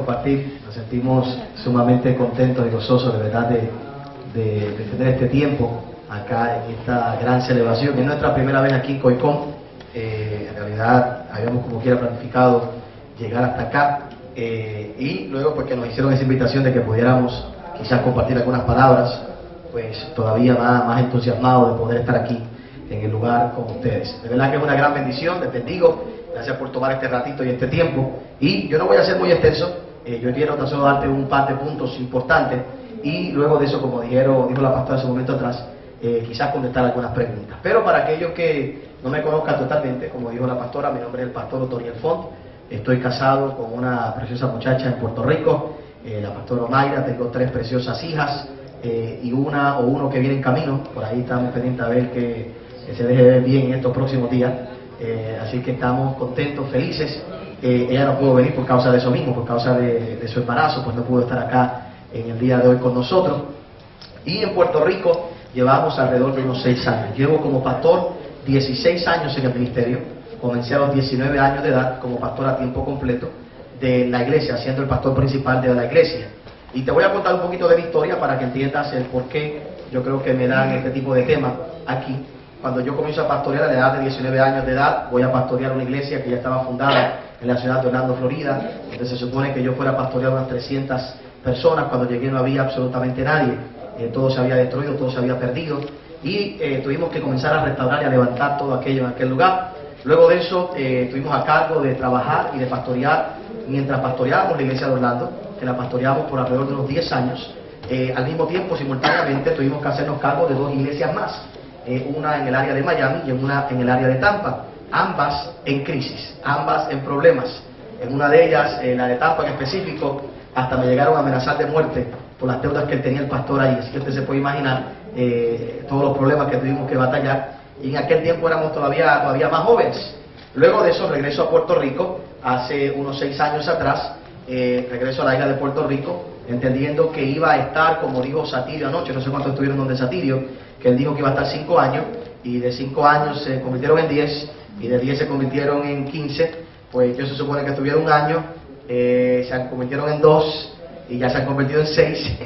compartir. Nos sentimos sumamente contentos y gozosos de verdad de tener este tiempo acá en esta gran celebración. Es nuestra primera vez aquí en Coicón. En realidad habíamos como quiera planificado llegar hasta acá y luego pues que nos hicieron esa invitación de que pudiéramos quizás compartir algunas palabras, pues todavía más entusiasmado de poder estar aquí en el lugar con ustedes. De verdad que es una gran bendición, les bendigo, gracias por tomar este ratito y este tiempo. Y yo no voy a ser muy extenso, yo quiero tan solo darte un par de puntos importantes y luego de eso, como dijo la pastora hace un momento atrás, quizás contestar algunas preguntas. Pero para aquellos que no me conozcan totalmente, como dijo la pastora, mi nombre es el pastor Otoniel Font, estoy casado con una preciosa muchacha en Puerto Rico, la pastora Mayra, tengo 3 preciosas hijas y uno que viene en camino, por ahí estamos pendientes a ver que se deje ver bien en estos próximos días, así que estamos contentos, felices. Ella no pudo venir por causa de eso mismo, por causa de su embarazo, pues no pudo estar acá en el día de hoy con nosotros. Y en Puerto Rico llevamos alrededor de unos 6 años. Llevo como pastor 16 años en el ministerio. Comencé a los 19 años de edad como pastor a tiempo completo de la iglesia, siendo el pastor principal de la iglesia. Y te voy a contar un poquito de mi historia para que entiendas el por qué yo creo que me dan este tipo de temas aquí. Cuando yo comienzo a pastorear a la edad de 19 años de edad, voy a pastorear una iglesia que ya estaba fundada en la ciudad de Orlando, Florida. Entonces se supone que yo fuera a pastorear unas 300 personas. Cuando llegué no había absolutamente nadie. Todo se había destruido, todo se había perdido. Y tuvimos que comenzar a restaurar y a levantar todo aquello en aquel lugar. Luego de eso estuvimos a cargo de trabajar y de pastorear mientras pastoreábamos la iglesia de Orlando, que la pastoreamos por alrededor de unos 10 años. Al mismo tiempo, simultáneamente, tuvimos que hacernos cargo de 2 iglesias más. Una en el área de Miami y una en el área de Tampa, ambas en crisis, ambas en problemas. En una de ellas, la de Tampa en específico, hasta me llegaron a amenazar de muerte por las deudas que tenía el pastor ahí, así que usted se puede imaginar todos los problemas que tuvimos que batallar, y en aquel tiempo éramos todavía más jóvenes. Luego de eso regreso a Puerto Rico, hace unos 6 años atrás, regreso a la isla de Puerto Rico, entendiendo que iba a estar, como dijo Satirio anoche, no sé cuántos estuvieron donde Satirio, que él dijo que iba a estar 5 años, y de 5 años se convirtieron en 10, y de 10 se convirtieron en 15, pues yo se supone que estuvieron 1 año, se convirtieron en 2, y ya se han convertido en 6,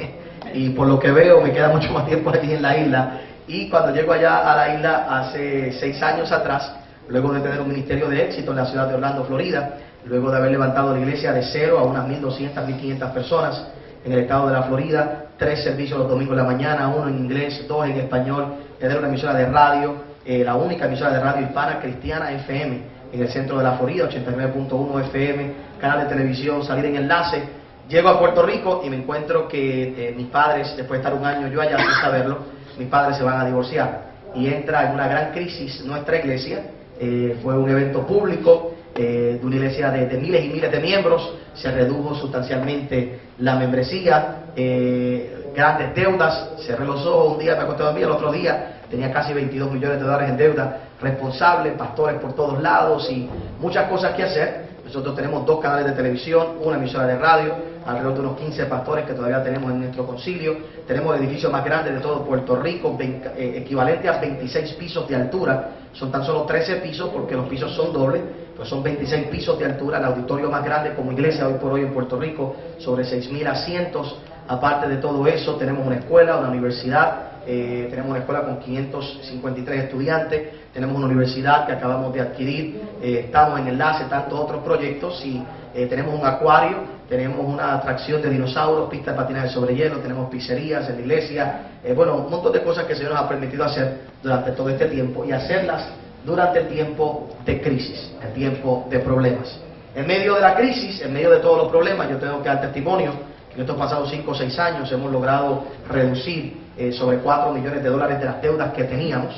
y por lo que veo me queda mucho más tiempo aquí en la isla, y cuando llego allá a la isla hace 6 años atrás, luego de tener un ministerio de éxito en la ciudad de Orlando, Florida, luego de haber levantado la iglesia de 0 a unas 1.200, 1.500 personas, en el estado de la Florida, 3 servicios los domingos de la mañana, 1 en inglés, 2 en español, tener una emisora de radio, la única emisora de radio hispana cristiana FM en el centro de la Florida, 89.1 FM, canal de televisión, salir en enlace. Llego a Puerto Rico y me encuentro que mis padres, después de estar 1 año yo allá sin saberlo, mis padres se van a divorciar y entra en una gran crisis nuestra iglesia. Fue un evento público de una iglesia de miles y miles de miembros, se redujo sustancialmente la membresía, grandes deudas, cerré los ojos, un día me acosté a dormir, el otro día tenía casi $22 millones en deuda, responsables, pastores por todos lados y muchas cosas que hacer. Nosotros tenemos 2 canales de televisión, una emisora de radio, alrededor de unos 15 pastores que todavía tenemos en nuestro concilio. Tenemos el edificio más grande de todo Puerto Rico, equivalente a 26 pisos de altura. Son tan solo 13 pisos porque los pisos son dobles, pues son 26 pisos de altura. El auditorio más grande como iglesia hoy por hoy en Puerto Rico, sobre 6.000 asientos. Aparte de todo eso, tenemos una escuela, una universidad. Tenemos una escuela con 553 estudiantes, tenemos una universidad que acabamos de adquirir, estamos en enlace, tantos otros proyectos y tenemos un acuario, tenemos una atracción de dinosaurios, pista de patinaje sobre hielo, tenemos pizzerías en la iglesia, bueno, un montón de cosas que el Señor nos ha permitido hacer durante todo este tiempo y hacerlas durante el tiempo de crisis, el tiempo de problemas. En medio de la crisis, en medio de todos los problemas, yo tengo que dar testimonio que en estos pasados 5 o 6 años hemos logrado reducir sobre $4 millones de las deudas que teníamos,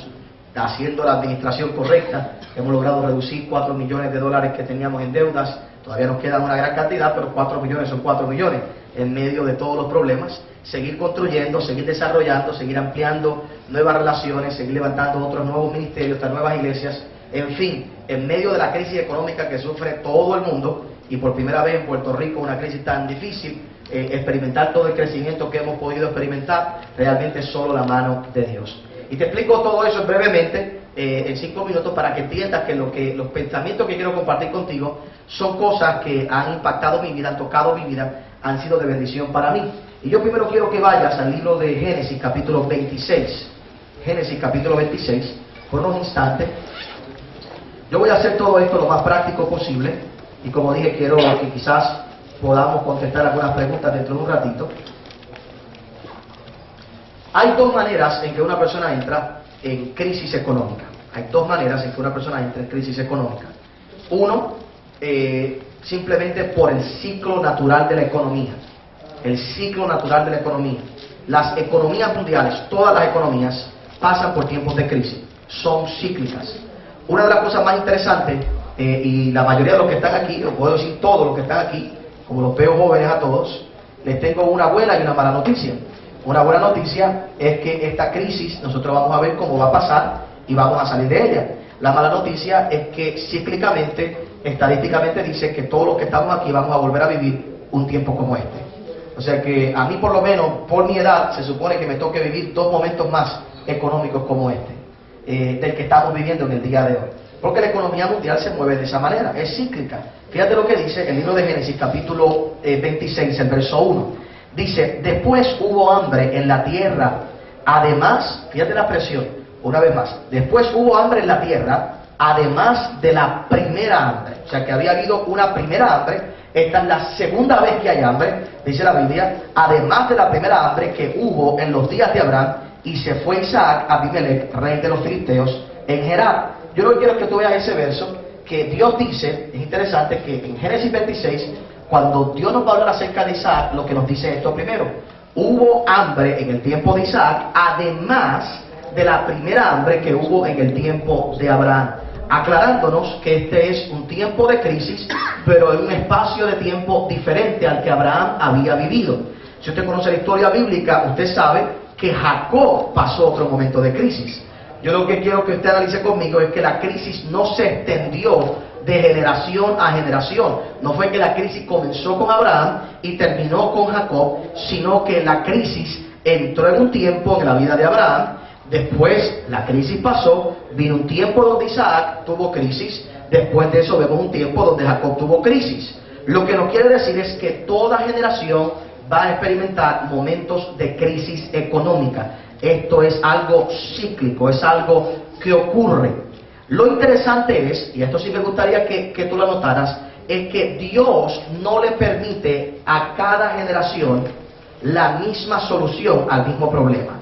haciendo la administración correcta. Hemos logrado reducir $4 millones que teníamos en deudas. Todavía nos queda una gran cantidad, pero 4 millones son 4 millones en medio de todos los problemas. Seguir construyendo, seguir desarrollando, seguir ampliando nuevas relaciones, seguir levantando otros nuevos ministerios, otras nuevas iglesias. En fin, en medio de la crisis económica que sufre todo el mundo, y por primera vez en Puerto Rico una crisis tan difícil, experimentar todo el crecimiento que hemos podido experimentar, realmente es solo la mano de Dios. Y te explico todo eso brevemente en 5 minutos para que entiendas que los pensamientos que quiero compartir contigo son cosas que han impactado mi vida, han tocado mi vida, han sido de bendición para mí. Y yo primero quiero que vayas al libro de Génesis capítulo 26. Génesis capítulo 26, por unos instantes. Yo voy a hacer todo esto lo más práctico posible y como dije, quiero que quizás podamos contestar algunas preguntas dentro de un ratito. Hay dos maneras en que una persona entra en crisis económica. Hay dos maneras en que una persona entra en crisis económica. Uno, simplemente por el ciclo natural de la economía. El ciclo natural de la economía. Las economías mundiales, todas las economías, pasan por tiempos de crisis. Son cíclicas. Una de las cosas más interesantes, y la mayoría de los que están aquí, o puedo decir todos los que están aquí, como los veo jóvenes a todos, les tengo una buena y una mala noticia. Una buena noticia es que esta crisis nosotros vamos a ver cómo va a pasar y vamos a salir de ella. La mala noticia es que cíclicamente, estadísticamente dice que todos los que estamos aquí vamos a volver a vivir un tiempo como este. O sea que a mí por lo menos, por mi edad, se supone que me toque vivir 2 momentos más económicos como este, del que estamos viviendo en el día de hoy. Porque la economía mundial se mueve de esa manera, es cíclica. Fíjate lo que dice el libro de Génesis capítulo 26, el verso 1. Dice, después hubo hambre en la tierra, además, fíjate la expresión, una vez más, después hubo hambre en la tierra, además de la primera hambre. O sea que había habido una primera hambre, esta es la segunda vez que hay hambre, dice la Biblia, además de la primera hambre que hubo en los días de Abraham, y se fue Isaac a Abimelech, rey de los filisteos, en Gerar. Yo lo que quiero es que tú veas ese verso, que Dios dice, es interesante, que en Génesis 26, cuando Dios nos va a hablar acerca de Isaac, lo que nos dice esto primero, hubo hambre en el tiempo de Isaac, además de la primera hambre que hubo en el tiempo de Abraham, aclarándonos que este es un tiempo de crisis, pero en un espacio de tiempo diferente al que Abraham había vivido. Si usted conoce la historia bíblica, usted sabe que Jacob pasó otro momento de crisis. Yo lo que quiero que usted analice conmigo es que la crisis no se extendió de generación a generación. No fue que la crisis comenzó con Abraham y terminó con Jacob, sino que la crisis entró en un tiempo en la vida de Abraham, después la crisis pasó, vino un tiempo donde Isaac tuvo crisis, después de eso vemos un tiempo donde Jacob tuvo crisis. Lo que nos quiere decir es que toda generación va a experimentar momentos de crisis económica. Esto es algo cíclico, es algo que ocurre. Lo interesante es, y esto sí me gustaría que tú lo notaras, es que Dios no le permite a cada generación la misma solución al mismo problema.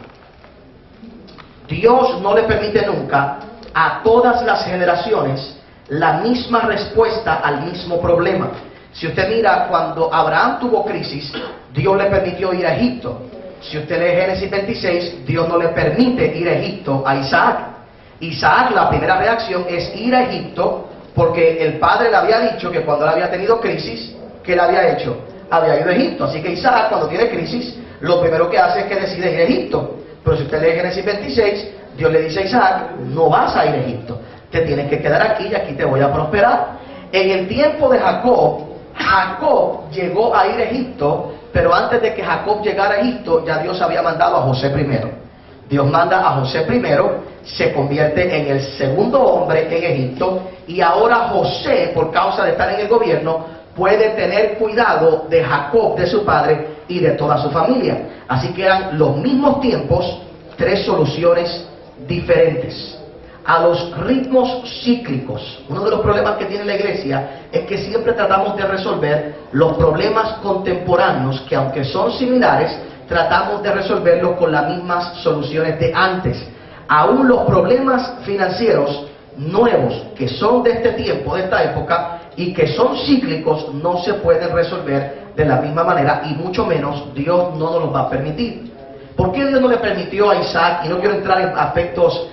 Dios no le permite nunca a todas las generaciones la misma respuesta al mismo problema. Si usted mira, cuando Abraham tuvo crisis, Dios le permitió ir a Egipto. Si usted lee Génesis 26, Dios no le permite ir a Egipto a Isaac. Isaac, la primera reacción es ir a Egipto, porque el padre le había dicho que cuando él había tenido crisis, ¿qué le había hecho? Había ido a Egipto. Así que Isaac, cuando tiene crisis, lo primero que hace es que decide ir a Egipto. Pero si usted lee Génesis 26, Dios le dice a Isaac, no vas a ir a Egipto, te tienes que quedar aquí y aquí te voy a prosperar. En el tiempo de Jacob, Jacob llegó a ir a Egipto, pero antes de que Jacob llegara a Egipto, ya Dios había mandado a José primero. Dios manda a José primero, se convierte en el segundo hombre en Egipto, y ahora José, por causa de estar en el gobierno, puede tener cuidado de Jacob, de su padre, y de toda su familia. Así que eran los mismos tiempos, 3 soluciones diferentes. A los ritmos cíclicos, uno de los problemas que tiene la iglesia es que siempre tratamos de resolver los problemas contemporáneos, que aunque son similares, tratamos de resolverlos con las mismas soluciones de antes. Aún los problemas financieros nuevos, que son de este tiempo, de esta época, y que son cíclicos, no se pueden resolver de la misma manera, y mucho menos Dios no nos los va a permitir. ¿Por qué Dios no le permitió a Isaac? Y no quiero entrar en aspectos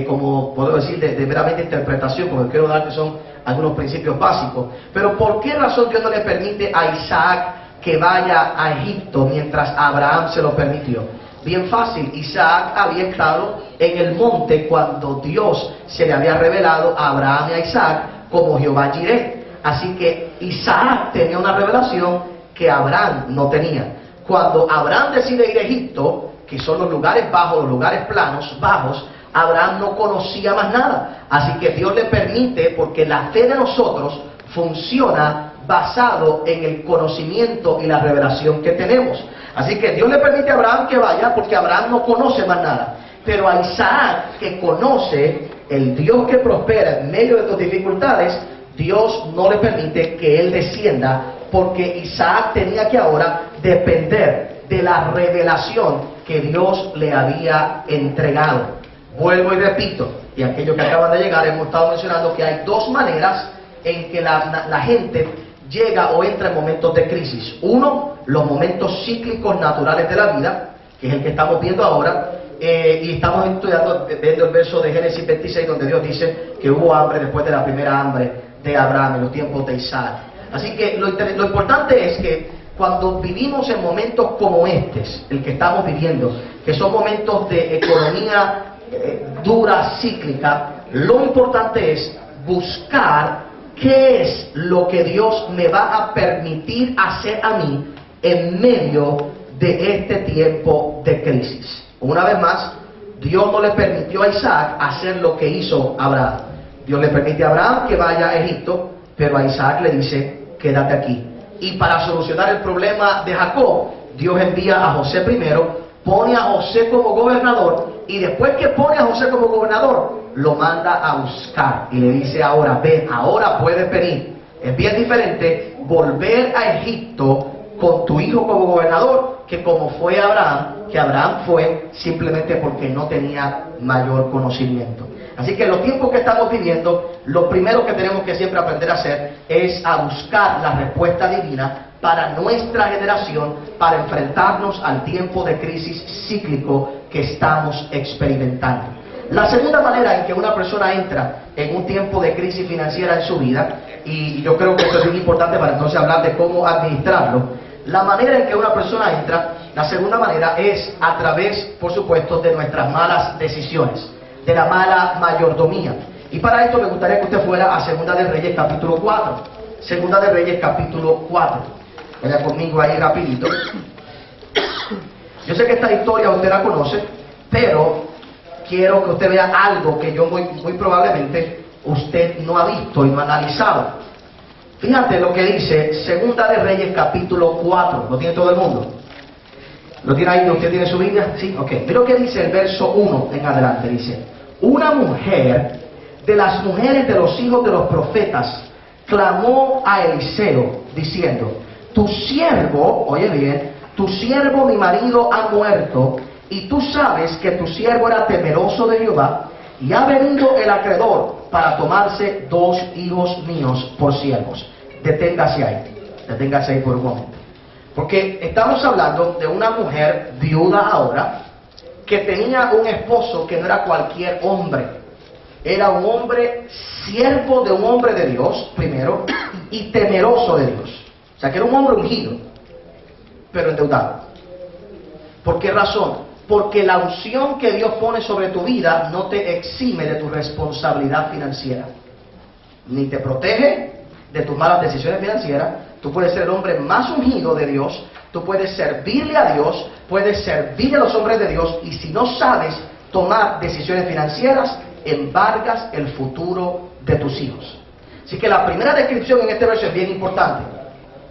como puedo decir de meramente interpretación, porque quiero dar que son algunos principios básicos, pero ¿por qué razón Dios no le permite a Isaac que vaya a Egipto mientras Abraham se lo permitió? Bien fácil, Isaac había estado en el monte cuando Dios se le había revelado a Abraham y a Isaac como Jehová Jireh. Así que Isaac tenía una revelación que Abraham no tenía. Cuando Abraham decide ir a Egipto, que son los lugares bajos, los lugares planos, bajos, Abraham no conocía más nada. Así que Dios le permite, porque la fe de nosotros funciona basado en el conocimiento y la revelación que tenemos. Así que Dios le permite a Abraham que vaya porque Abraham no conoce más nada. Pero a Isaac, que conoce el Dios que prospera en medio de tus dificultades, Dios no le permite que él descienda, porque Isaac tenía que ahora depender de la revelación que Dios le había entregado. Vuelvo y repito, y aquellos que acaban de llegar, hemos estado mencionando que hay dos maneras en que la gente llega o entra en momentos de crisis. Uno, los momentos cíclicos naturales de la vida, que es el que estamos viendo ahora, y estamos estudiando, viendo el verso de Génesis 26, donde Dios dice que hubo hambre después de la primera hambre de Abraham en los tiempos de Isaac. Así que lo importante es que cuando vivimos en momentos como el que estamos viviendo, que son momentos de economía dura, cíclica, lo importante es buscar qué es lo que Dios me va a permitir hacer a mí en medio de este tiempo de crisis. Una vez más, Dios no le permitió a Isaac hacer lo que hizo Abraham. Dios le permite a Abraham que vaya a Egipto, pero a Isaac le dice, quédate aquí. Y para solucionar el problema de Jacob, Dios envía a José primero, pone a José como gobernador, y después que pone a José como gobernador, lo manda a buscar y le dice, ahora ven, ahora puedes venir. Es bien diferente volver a Egipto con tu hijo como gobernador que como fue Abraham, que Abraham fue simplemente porque no tenía mayor conocimiento. Así que en los tiempos que estamos viviendo, lo primero que tenemos que siempre aprender a hacer es a buscar la respuesta divina para nuestra generación, para enfrentarnos al tiempo de crisis cíclico que estamos experimentando. La segunda manera en que una persona entra en un tiempo de crisis financiera en su vida, y yo creo que esto es muy importante para entonces hablar de cómo administrarlo, la manera en que una persona entra, la segunda manera es a través, por supuesto, de nuestras malas decisiones, de la mala mayordomía. Y para esto me gustaría que usted fuera a Segunda de Reyes capítulo 4. Segunda de Reyes capítulo 4. Vaya conmigo ahí rapidito. Yo sé que esta historia usted la conoce, pero quiero que usted vea algo que yo muy probablemente usted no ha visto y no ha analizado. Fíjate lo que dice Segunda de Reyes capítulo 4. ¿Lo tiene todo el mundo? ¿Lo tiene ahí? ¿Usted tiene su Biblia? Sí, ok. Mira lo que dice el verso 1 en adelante. Dice, una mujer de las mujeres de los hijos de los profetas clamó a Eliseo diciendo, tu siervo, oye bien, tu siervo mi marido ha muerto, y tú sabes que tu siervo era temeroso de Jehová, y ha venido el acreedor para tomarse 2 hijos míos por siervos. Deténgase ahí por un momento. Porque estamos hablando de una mujer viuda ahora, que tenía un esposo que no era cualquier hombre. Era un hombre, siervo de un hombre de Dios, primero, y temeroso de Dios. O sea, que era un hombre ungido, pero endeudado. ¿Por qué razón? Porque la unción que Dios pone sobre tu vida no te exime de tu responsabilidad financiera, ni te protege de tus malas decisiones financieras. Tú puedes ser el hombre más ungido de Dios, tú puedes servirle a Dios, puedes servir a los hombres de Dios, y si no sabes tomar decisiones financieras, embargas el futuro de tus hijos. Así que la primera descripción en este verso es bien importante,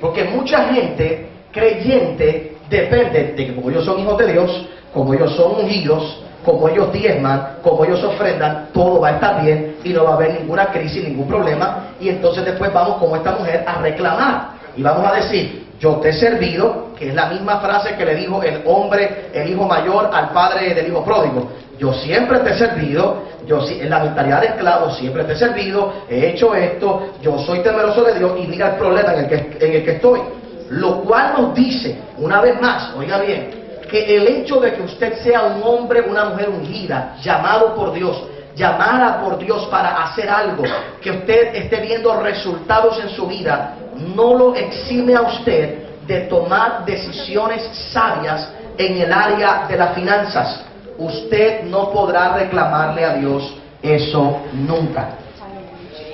porque mucha gente creyente depende de que como ellos son hijos de Dios, como ellos son ungidos, como ellos diezman, como ellos ofrendan, todo va a estar bien y no va a haber ninguna crisis, ningún problema. Y entonces después vamos como esta mujer a reclamar y vamos a decir, yo te he servido, que es la misma frase que le dijo el hombre, el hijo mayor al padre del hijo pródigo. Yo siempre te he servido, en la mentalidad de esclavo siempre te he servido, he hecho esto, yo soy temeroso de Dios, y mira el problema en el que estoy. Lo cual nos dice, una vez más, oiga bien, que el hecho de que usted sea un hombre, una mujer ungida, llamado por Dios, llamada por Dios para hacer algo, que usted esté viendo resultados en su vida, no lo exime a usted de tomar decisiones sabias en el área de las finanzas. Usted no podrá reclamarle a Dios eso nunca.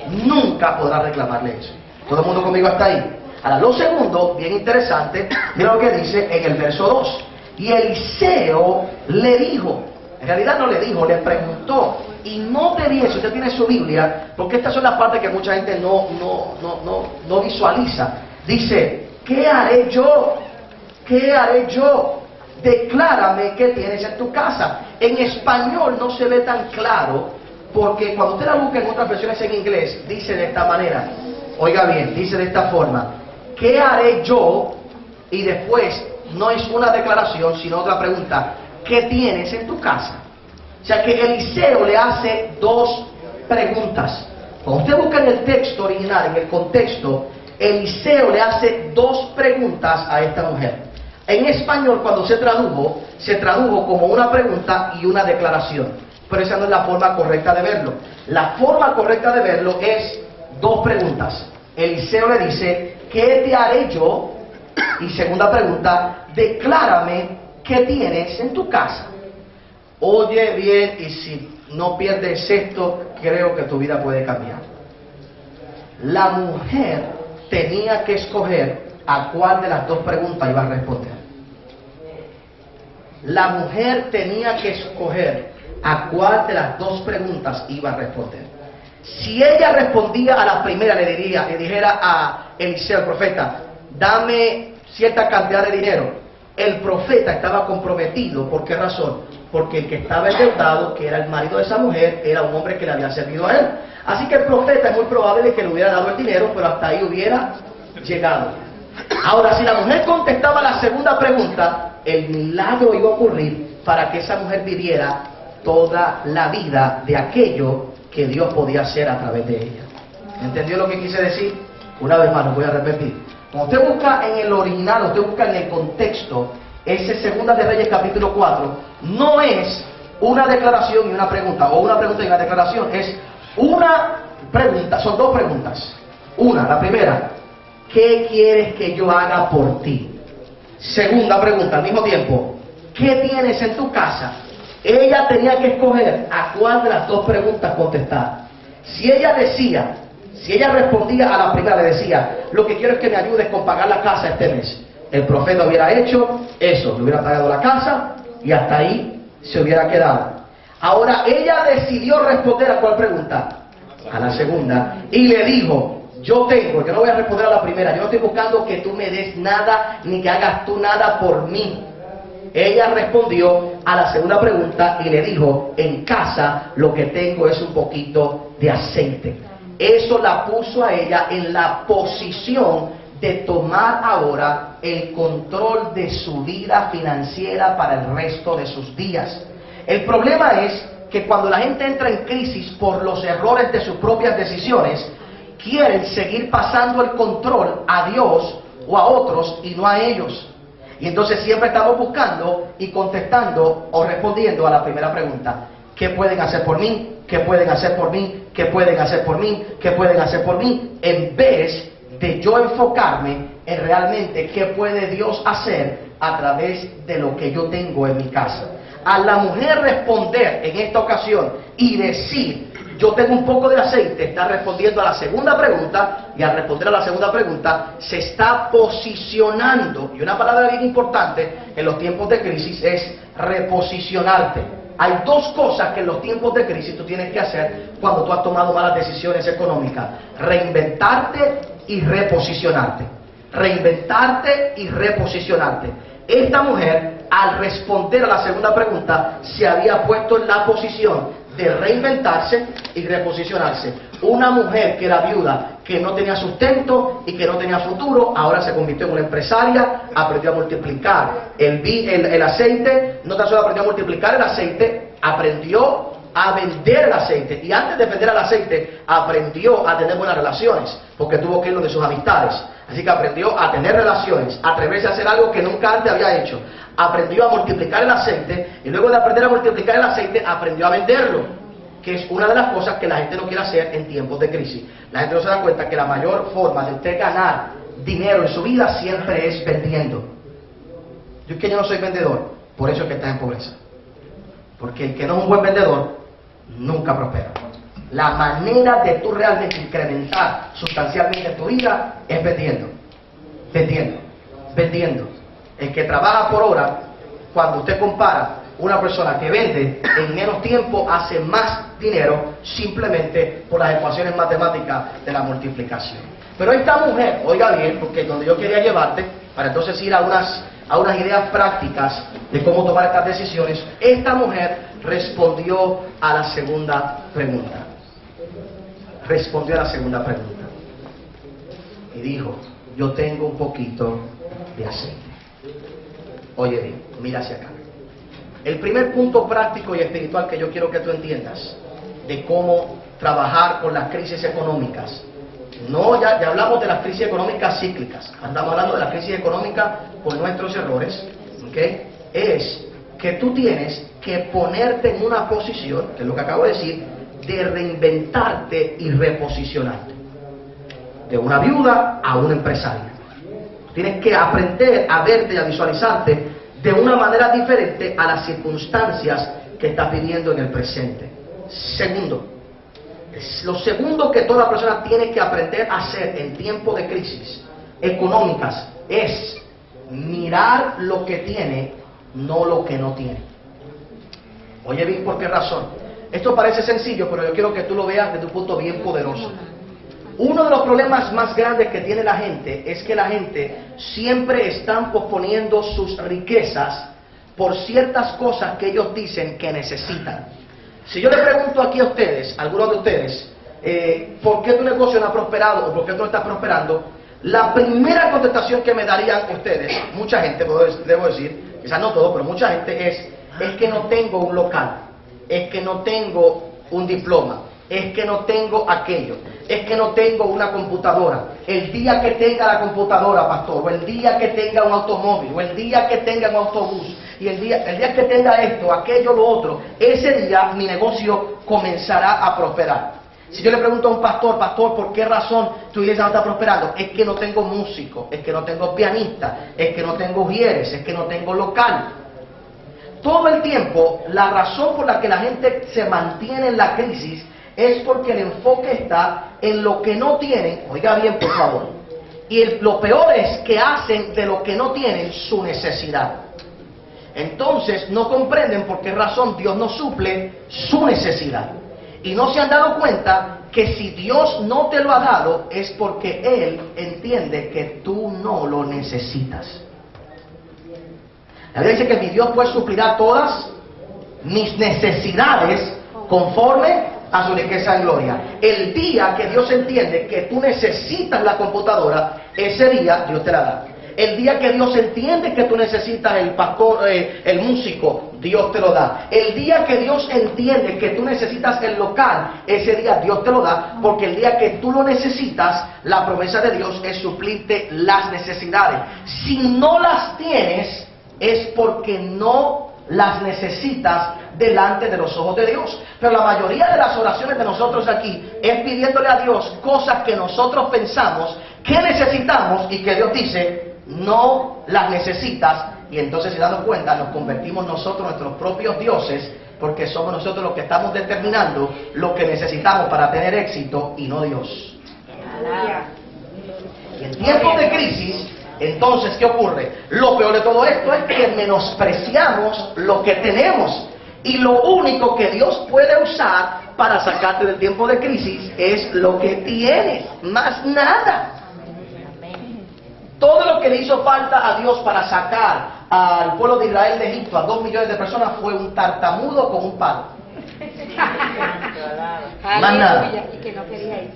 Nunca podrá reclamarle eso. ¿Todo el mundo conmigo hasta ahí? Ahora, lo segundo, bien interesante, mira lo que dice en el verso 2. Y Eliseo le dijo, En realidad no le dijo, le preguntó. Y note bien, si usted tiene su Biblia, porque estas son las partes que mucha gente no visualiza. Dice, ¿qué haré yo? ¿Qué haré yo? Declárame qué tienes en tu casa. En español no se ve tan claro, porque cuando usted la busca en otras versiones en inglés, dice de esta manera. Oiga bien, dice de esta forma. ¿Qué haré yo? Y después no es una declaración, sino otra pregunta. ¿Qué tienes en tu casa? O sea que Eliseo le hace dos preguntas. Cuando usted busca en el texto original, en el contexto, Eliseo le hace dos preguntas a esta mujer. En español, cuando se tradujo como una pregunta y una declaración. Pero esa no es la forma correcta de verlo. La forma correcta de verlo es dos preguntas. Eliseo le dice, ¿qué te haré yo? Y segunda pregunta, declárame qué tienes en tu casa. Oye bien, y si no pierdes esto, creo que tu vida puede cambiar. La mujer tenía que escoger a cuál de las dos preguntas iba a responder. La mujer tenía que escoger a cuál de las dos preguntas iba a responder. Si ella respondía a la primera, le dijera a Eliseo, el profeta, dame cierta cantidad de dinero. El profeta estaba comprometido. ¿Por qué razón? Porque el que estaba endeudado, que era el marido de esa mujer, era un hombre que le había servido a él. Así que el profeta es muy probable que le hubiera dado el dinero, pero hasta ahí hubiera llegado. Ahora, si la mujer contestaba la segunda pregunta, el milagro iba a ocurrir para que esa mujer viviera toda la vida de aquello que Dios podía hacer a través de ella. ¿Entendió lo que quise decir? Una vez más, lo voy a repetir. Cuando usted busca en el original, usted busca en el contexto, ese Segunda de Reyes capítulo 4, no es una declaración y una pregunta, o una pregunta y una declaración, es una pregunta, son dos preguntas. Una, la primera, ¿qué quieres que yo haga por ti? Segunda pregunta, al mismo tiempo, ¿qué tienes en tu casa? Ella tenía que escoger a cuál de las dos preguntas contestar. Si ella respondía a la primera, le decía, lo que quiero es que me ayudes con pagar la casa este mes. El profeta hubiera hecho eso, le hubiera pagado la casa y hasta ahí se hubiera quedado. Ahora ella decidió responder a cuál pregunta, a la segunda, y le dijo, yo no voy a responder a la primera, yo no estoy buscando que tú me des nada ni que hagas tú nada por mí. Ella respondió a la segunda pregunta y le dijo, en casa lo que tengo es un poquito de aceite. Eso la puso a ella en la posición de tomar ahora el control de su vida financiera para el resto de sus días. El problema es que cuando la gente entra en crisis por los errores de sus propias decisiones, quieren seguir pasando el control a Dios o a otros y no a ellos. Y entonces siempre estamos buscando y contestando o respondiendo a la primera pregunta. ¿Qué pueden hacer por mí? ¿Qué pueden hacer por mí? ¿Qué pueden hacer por mí? ¿Qué pueden hacer por mí? En vez de yo enfocarme en realmente qué puede Dios hacer a través de lo que yo tengo en mi casa. A la mujer responder en esta ocasión y decir, yo tengo un poco de aceite, está respondiendo a la segunda pregunta, y al responder a la segunda pregunta, se está posicionando. Y una palabra bien importante en los tiempos de crisis es reposicionarte. Hay dos cosas que en los tiempos de crisis tú tienes que hacer cuando tú has tomado malas decisiones económicas: reinventarte y reposicionarte. Reinventarte y reposicionarte. Esta mujer, al responder a la segunda pregunta, se había puesto en la posición de reinventarse y reposicionarse. Una mujer que era viuda, que no tenía sustento y que no tenía futuro, ahora se convirtió en una empresaria, aprendió a multiplicar el aceite. No tan solo aprendió a multiplicar el aceite, aprendió a vender el aceite, y antes de vender el aceite aprendió a tener buenas relaciones, porque tuvo que ir de sus amistades. Así que aprendió a tener relaciones, a atreverse a hacer algo que nunca antes había hecho. Aprendió a multiplicar el aceite, y luego de aprender a multiplicar el aceite aprendió a venderlo, que es una de las cosas que la gente no quiere hacer en tiempos de crisis. La gente no se da cuenta que la mayor forma de usted ganar dinero en su vida siempre es vendiendo. Yo es que yo no soy vendedor, por eso es que estás en pobreza, porque el que no es un buen vendedor nunca prospera. La manera de tú realmente incrementar sustancialmente tu vida es vendiendo. El que trabaja por hora cuando usted compara una persona que vende en menos tiempo hace más dinero simplemente por las ecuaciones matemáticas de la multiplicación. Pero esta mujer, oiga bien, porque donde yo quería llevarte, para entonces ir a unas ideas prácticas de cómo tomar estas decisiones, esta mujer respondió a la segunda pregunta. Respondió a la segunda pregunta. Y dijo, yo tengo un poquito de aceite. Oye bien, mira hacia acá. El primer punto práctico y espiritual que yo quiero que tú entiendas de cómo trabajar con las crisis económicas. No, ya hablamos de las crisis económicas cíclicas. Estamos hablando de la crisis económica por nuestros errores. ¿Okay? Es que tú tienes que ponerte en una posición, que es lo que acabo de decir, de reinventarte y reposicionarte. De una viuda a una empresaria. Tienes que aprender a verte y a visualizarte de una manera diferente a las circunstancias que estás viviendo en el presente. Segundo, lo segundo que toda persona tiene que aprender a hacer en tiempos de crisis económicas es mirar lo que tiene, no lo que no tiene. Oye bien, ¿por qué razón? Esto parece sencillo, pero yo quiero que tú lo veas desde un punto bien poderoso. Uno de los problemas más grandes que tiene la gente es que la gente siempre están posponiendo sus riquezas por ciertas cosas que ellos dicen que necesitan. Si yo le pregunto aquí a ustedes, a algunos de ustedes, ¿por qué tu negocio no ha prosperado o por qué tú no estás prosperando? La primera contestación que me darían ustedes, mucha gente, debo decir, quizás no todo, pero mucha gente es que no tengo un local, es que no tengo un diploma, es que no tengo aquello, es que no tengo una computadora. El día que tenga la computadora, pastor, o el día que tenga un automóvil, o el día que tenga un autobús, y el día que tenga esto, aquello, lo otro, ese día mi negocio comenzará a prosperar. Si yo le pregunto a un pastor, ¿por qué razón tu iglesia no está prosperando? Es que no tengo músico, es que no tengo pianista, es que no tengo ujieres, es que no tengo local. Todo el tiempo, la razón por la que la gente se mantiene en la crisis es porque el enfoque está en lo que no tienen, oiga bien por favor, y lo peor es que hacen de lo que no tienen su necesidad. Entonces no comprenden por qué razón Dios no suple su necesidad. Y no se han dado cuenta que si Dios no te lo ha dado es porque Él entiende que tú no lo necesitas. La Biblia dice que mi Dios pues suplirá todas mis necesidades conforme a su riqueza en gloria. El día que Dios entiende que tú necesitas la computadora, ese día Dios te la da. El día que Dios entiende que tú necesitas el pastor, el músico, Dios te lo da. El día que Dios entiende que tú necesitas el local, ese día Dios te lo da, porque el día que tú lo necesitas, la promesa de Dios es suplirte las necesidades. Si no las tienes, es porque no las necesitas delante de los ojos de Dios. Pero la mayoría de las oraciones de nosotros aquí es pidiéndole a Dios cosas que nosotros pensamos que necesitamos y que Dios dice no las necesitas, y entonces, si damos cuenta, nos convertimos nosotros nuestros propios dioses, porque somos nosotros los que estamos determinando lo que necesitamos para tener éxito y no Dios. Y en tiempos de crisis, entonces, ¿qué ocurre? Lo peor de todo esto es que menospreciamos lo que tenemos, y lo único que Dios puede usar para sacarte del tiempo de crisis es lo que tienes, más nada. Todo lo que le hizo falta a Dios para sacar al pueblo de Israel de Egipto, a 2 millones de personas, fue un tartamudo con un palo. Más nada.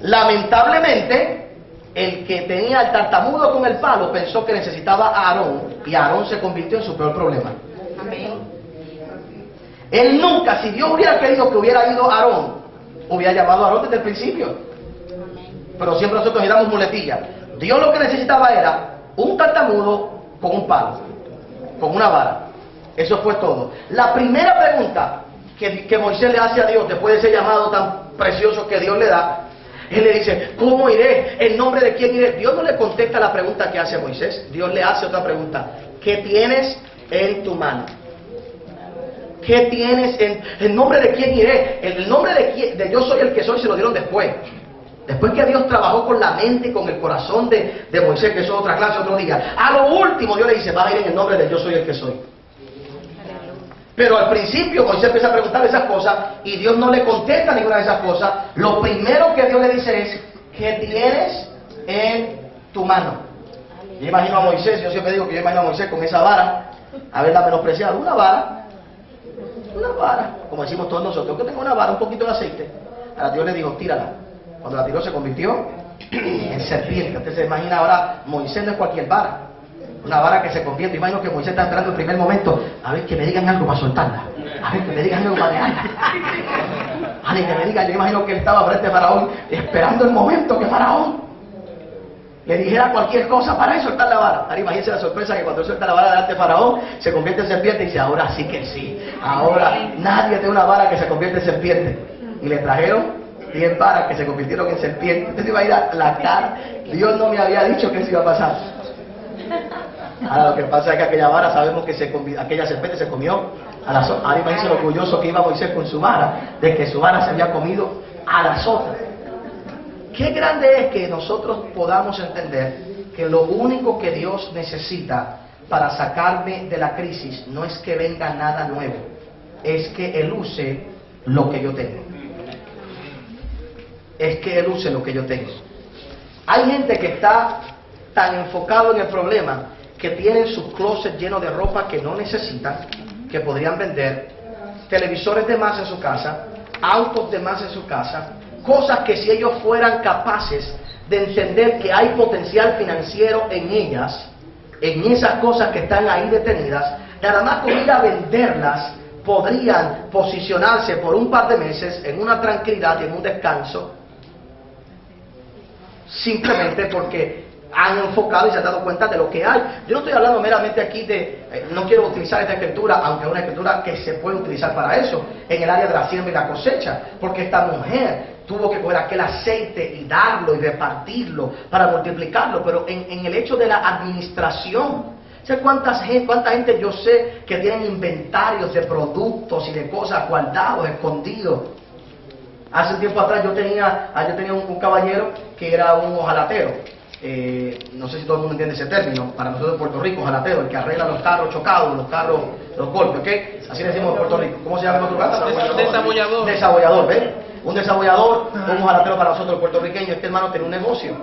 Lamentablemente, el que tenía el tartamudo con el palo pensó que necesitaba a Aarón, y Aarón se convirtió en su peor problema. Él nunca, si Dios hubiera querido que hubiera ido a Aarón, hubiera llamado a Aarón desde el principio. Pero siempre nosotros giramos muletillas. Dios lo que necesitaba era un tartamudo con un palo, con una vara. Eso fue todo. La primera pregunta que Moisés le hace a Dios después de ese llamado tan precioso que Dios le da, él le dice, ¿cómo iré? ¿En nombre de quién iré? Dios no le contesta la pregunta que hace Moisés. Dios le hace otra pregunta. ¿Qué tienes en tu mano? ¿Qué tienes en nombre de quién iré? El nombre de yo soy el que soy se lo dieron después. Después que Dios trabajó con la mente y con el corazón de Moisés, que eso es otra clase, otro día. A lo último Dios le dice, vas a ir en el nombre de yo soy el que soy. Pero al principio Moisés empieza a preguntar esas cosas y Dios no le contesta ninguna de esas cosas. Lo primero que Dios le dice es: ¿qué tienes en tu mano? Yo imagino a Moisés, yo siempre digo que yo imagino a Moisés con esa vara, haberla menospreciado. Una vara, como decimos todos nosotros, que tengo una vara, un poquito de aceite. Ahora Dios le dijo: tírala. Cuando la tiró se convirtió en serpiente. Usted se imagina ahora, Moisés no es cualquier vara. Una vara que se convierte. Imagino que Moisés está esperando el primer momento. A ver, que me digan algo para soltarla. A ver, que me digan algo para dejarla. A ver, que me digan. Yo imagino que él estaba frente a Faraón, esperando el momento que Faraón le dijera cualquier cosa para él soltar la vara. Ahora imagínense la sorpresa que cuando él suelta la vara delante de Faraón, se convierte en serpiente y dice: ahora sí que sí. Ahora nadie tiene una vara que se convierte en serpiente. Y le trajeron 10 varas que se convirtieron en serpiente. Usted se iba a ir a la cara. Dios no me había dicho que eso iba a pasar. Ahora lo que pasa es que aquella vara, sabemos que aquella serpiente se comió a las otras. Ahora imagínense lo orgulloso que iba Moisés con su vara, de que su vara se había comido a las otras. Qué grande es que nosotros podamos entender que lo único que Dios necesita para sacarme de la crisis no es que venga nada nuevo, es que Él use lo que yo tengo. Es que Él use lo que yo tengo. Hay gente que está tan enfocado en el problema que tienen sus closets llenos de ropa que no necesitan, que podrían vender, televisores de más en su casa, autos de más en su casa, cosas que si ellos fueran capaces de entender que hay potencial financiero en ellas, en esas cosas que están ahí detenidas, nada más con ir a venderlas, podrían posicionarse por un par de meses en una tranquilidad y en un descanso, simplemente porque han enfocado y se han dado cuenta de lo que hay. Yo no estoy hablando meramente aquí de, no quiero utilizar esta escritura, aunque es una escritura que se puede utilizar para eso, en el área de la siembra y la cosecha, porque esta mujer tuvo que coger aquel aceite y darlo y repartirlo para multiplicarlo, pero en el hecho de la administración, ¿sé cuánta gente yo sé que tienen inventarios de productos y de cosas guardados, escondidos? Hace un tiempo atrás yo tenía un caballero que era un ojalatero. No sé si todo el mundo entiende ese término. Para nosotros en Puerto Rico, ojalatero, el que arregla los carros chocados, los golpes, ¿ok? Así le decimos en Puerto Rico. ¿Cómo se llama en otro caso? Desabollador. Desabollador, ¿ves? Un desabollador, un ojalatero para nosotros puertorriqueños. Este hermano tiene un negocio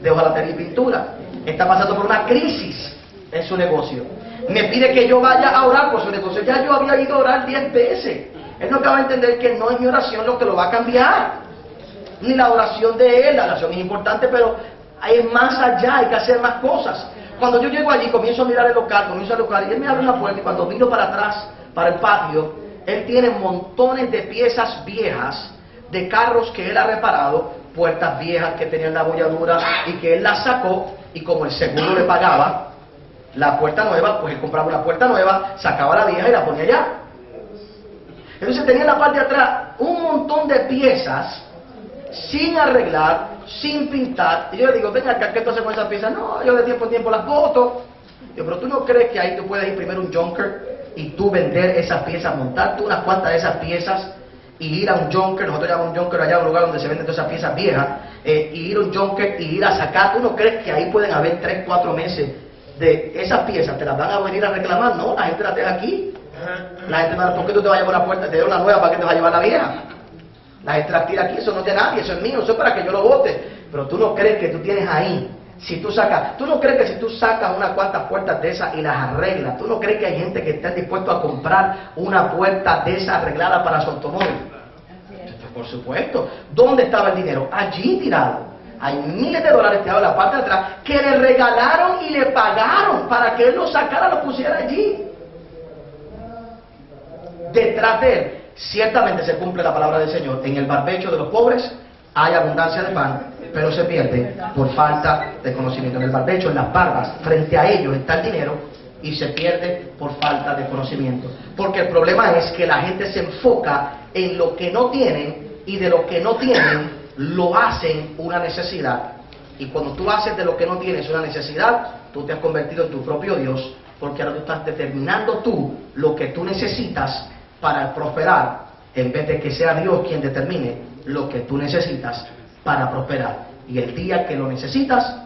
de hojalatería y pintura. Está pasando por una crisis en su negocio. Me pide que yo vaya a orar por su negocio. Ya yo había ido a orar 10 veces. Él no acaba de entender que no es mi oración lo que lo va a cambiar. Ni la oración de él. La oración es importante, pero es más allá, hay que hacer más cosas. Cuando yo llego allí, comienzo a mirar el local, y él me abre una puerta, y cuando miro para atrás, para el patio, él tiene montones de piezas viejas de carros que él ha reparado, puertas viejas que tenían la bolladura y que él las sacó, y como el seguro le pagaba la puerta nueva, pues él compraba una puerta nueva, sacaba la vieja y la ponía allá. Entonces tenía en la parte de atrás un montón de piezas sin arreglar, sin pintar. Y yo le digo: venga acá, ¿qué tú haces con esas piezas? No, yo de tiempo en tiempo las boto. Yo, pero tú no crees que ahí tú puedes ir primero a un junker y tú vender esas piezas, montar tú unas cuantas de esas piezas y ir a un junker. Nosotros llamamos un junker allá, un lugar donde se venden todas esas piezas viejas, y ir a un junker y ir a sacar. ¿Tú no crees que ahí pueden haber 3, 4 meses de esas piezas? ¿Te las van a venir a reclamar? No, la gente las deja aquí. La gente no, ¿por qué tú te vas a llevar una puerta? Te doy una nueva, ¿para qué te vas a llevar la vieja? La gente la tira aquí, eso no es de nadie, eso es mío, eso es para que yo lo bote. Pero tú no crees que tú tienes ahí, tú no crees que si tú sacas unas cuantas puertas de esas y las arreglas, tú no crees que hay gente que esté dispuesto a comprar una puerta de esas arreglada para su automóvil. Por supuesto. ¿Dónde estaba el dinero? Allí tirado. Hay miles de dólares tirados en la parte de atrás que le regalaron y le pagaron para que él lo sacara, lo pusiera allí. Detrás de él, ciertamente se cumple la palabra del Señor: en el barbecho de los pobres hay abundancia de pan, pero se pierde por falta de conocimiento. En el barbecho, en las barbas, frente a ellos está el dinero y se pierde por falta de conocimiento. Porque el problema es que la gente se enfoca en lo que no tienen y de lo que no tienen lo hacen una necesidad. Y cuando tú haces de lo que no tienes una necesidad, tú te has convertido en tu propio Dios, porque ahora tú estás determinando tú lo que tú necesitas para prosperar, en vez de que sea Dios quien determine lo que tú necesitas para prosperar. Y el día que lo necesitas,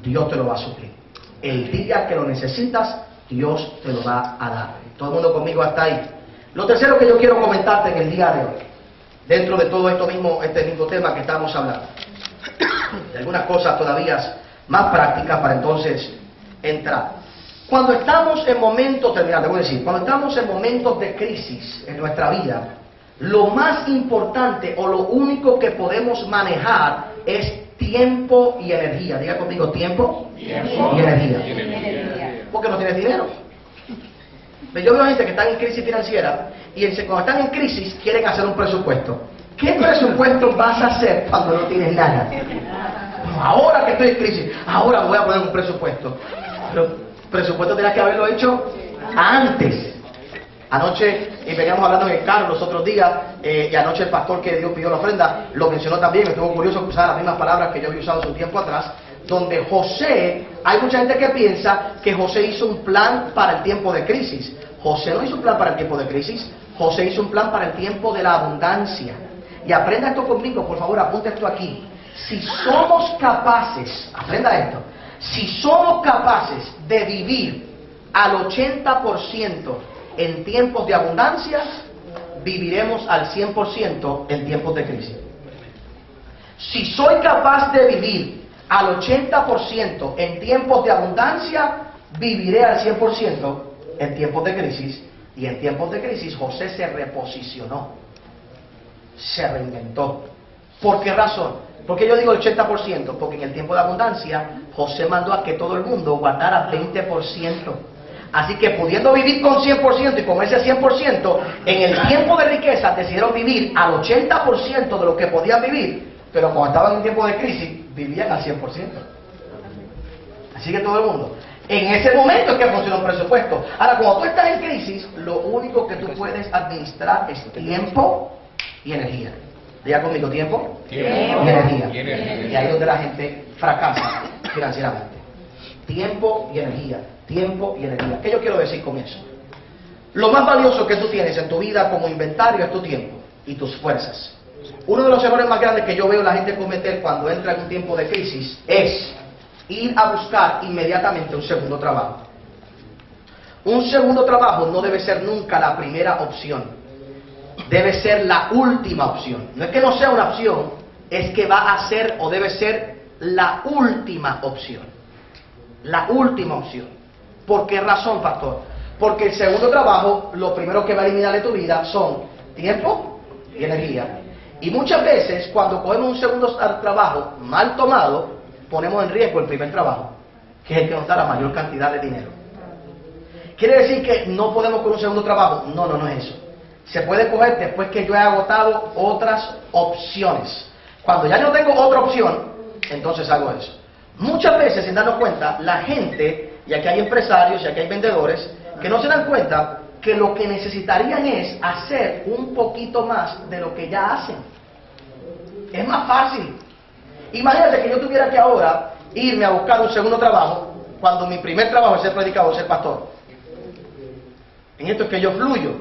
Dios te lo va a suplir. El día que lo necesitas, Dios te lo va a dar. Todo el mundo conmigo hasta ahí. Lo tercero que yo quiero comentarte en el día de hoy, dentro de todo este mismo tema que estamos hablando, de algunas cosas todavía más prácticas para entonces entrar. Cuando estamos en momentos, terminando, voy a decir, cuando estamos en momentos de crisis en nuestra vida, lo más importante o lo único que podemos manejar es tiempo y energía. Diga conmigo, tiempo y energía. Porque no tienes dinero. Yo veo gente que está en crisis financiera y cuando están en crisis quieren hacer un presupuesto. ¿Qué presupuesto vas a hacer cuando no tienes nada? Ahora que estoy en crisis, ahora voy a poner un presupuesto. Pero el presupuesto tenías que haberlo hecho antes. Anoche, y veníamos hablando en el carro los otros días, y anoche el pastor que Dios pidió la ofrenda lo mencionó también. Me estuvo curioso usar las mismas palabras que yo había usado hace un tiempo atrás, donde José, hay mucha gente que piensa que José hizo un plan para el tiempo de crisis. José no hizo un plan para el tiempo de crisis, José hizo un plan para el tiempo de la abundancia. Y aprenda esto conmigo, por favor, apunte esto aquí. Si somos capaces, aprenda esto, si somos capaces de vivir al 80% en tiempos de abundancia, viviremos al 100% en tiempos de crisis. Si soy capaz de vivir al 80% en tiempos de abundancia, viviré al 100% en tiempos de crisis. Y en tiempos de crisis José se reposicionó, se reinventó. ¿Por qué razón? ¿Por qué yo digo el 80%? Porque en el tiempo de abundancia José mandó a que todo el mundo guardara 20%. Así que pudiendo vivir con 100% y con ese 100%, en el tiempo de riqueza decidieron vivir al 80% de lo que podían vivir, pero cuando estaban en tiempo de crisis, vivían al 100%. Así que todo el mundo. En ese momento es que funciona un presupuesto. Ahora, cuando tú estás en crisis, lo único que tú puedes administrar es tiempo y energía. Diga conmigo, tiempo y energía. Y ahí es donde la gente fracasa financieramente. Tiempo y energía. Tiempo y energía. ¿Qué yo quiero decir con eso? Lo más valioso que tú tienes en tu vida como inventario es tu tiempo y tus fuerzas. Uno de los errores más grandes que yo veo la gente cometer cuando entra en un tiempo de crisis es ir a buscar inmediatamente un segundo trabajo. Un segundo trabajo no debe ser nunca la primera opción. Debe ser la última opción. No es que no sea una opción, es que va a ser o debe ser la última opción. La última opción. ¿Por qué razón, pastor? Porque el segundo trabajo, lo primero que va a eliminar de tu vida son tiempo y energía. Y muchas veces, cuando cogemos un segundo trabajo mal tomado, ponemos en riesgo el primer trabajo, que es el que nos da la mayor cantidad de dinero. ¿Quiere decir que no podemos con un segundo trabajo? No, no es eso. Se puede coger después que yo he agotado otras opciones. Cuando ya no tengo otra opción, entonces hago eso. Muchas veces, sin darnos cuenta, la gente, y aquí hay empresarios y aquí hay vendedores, que no se dan cuenta que lo que necesitarían es hacer un poquito más de lo que ya hacen. Es más fácil. Imagínate que yo tuviera que ahora irme a buscar un segundo trabajo, cuando mi primer trabajo es ser predicador, ser pastor. En esto es que yo fluyo.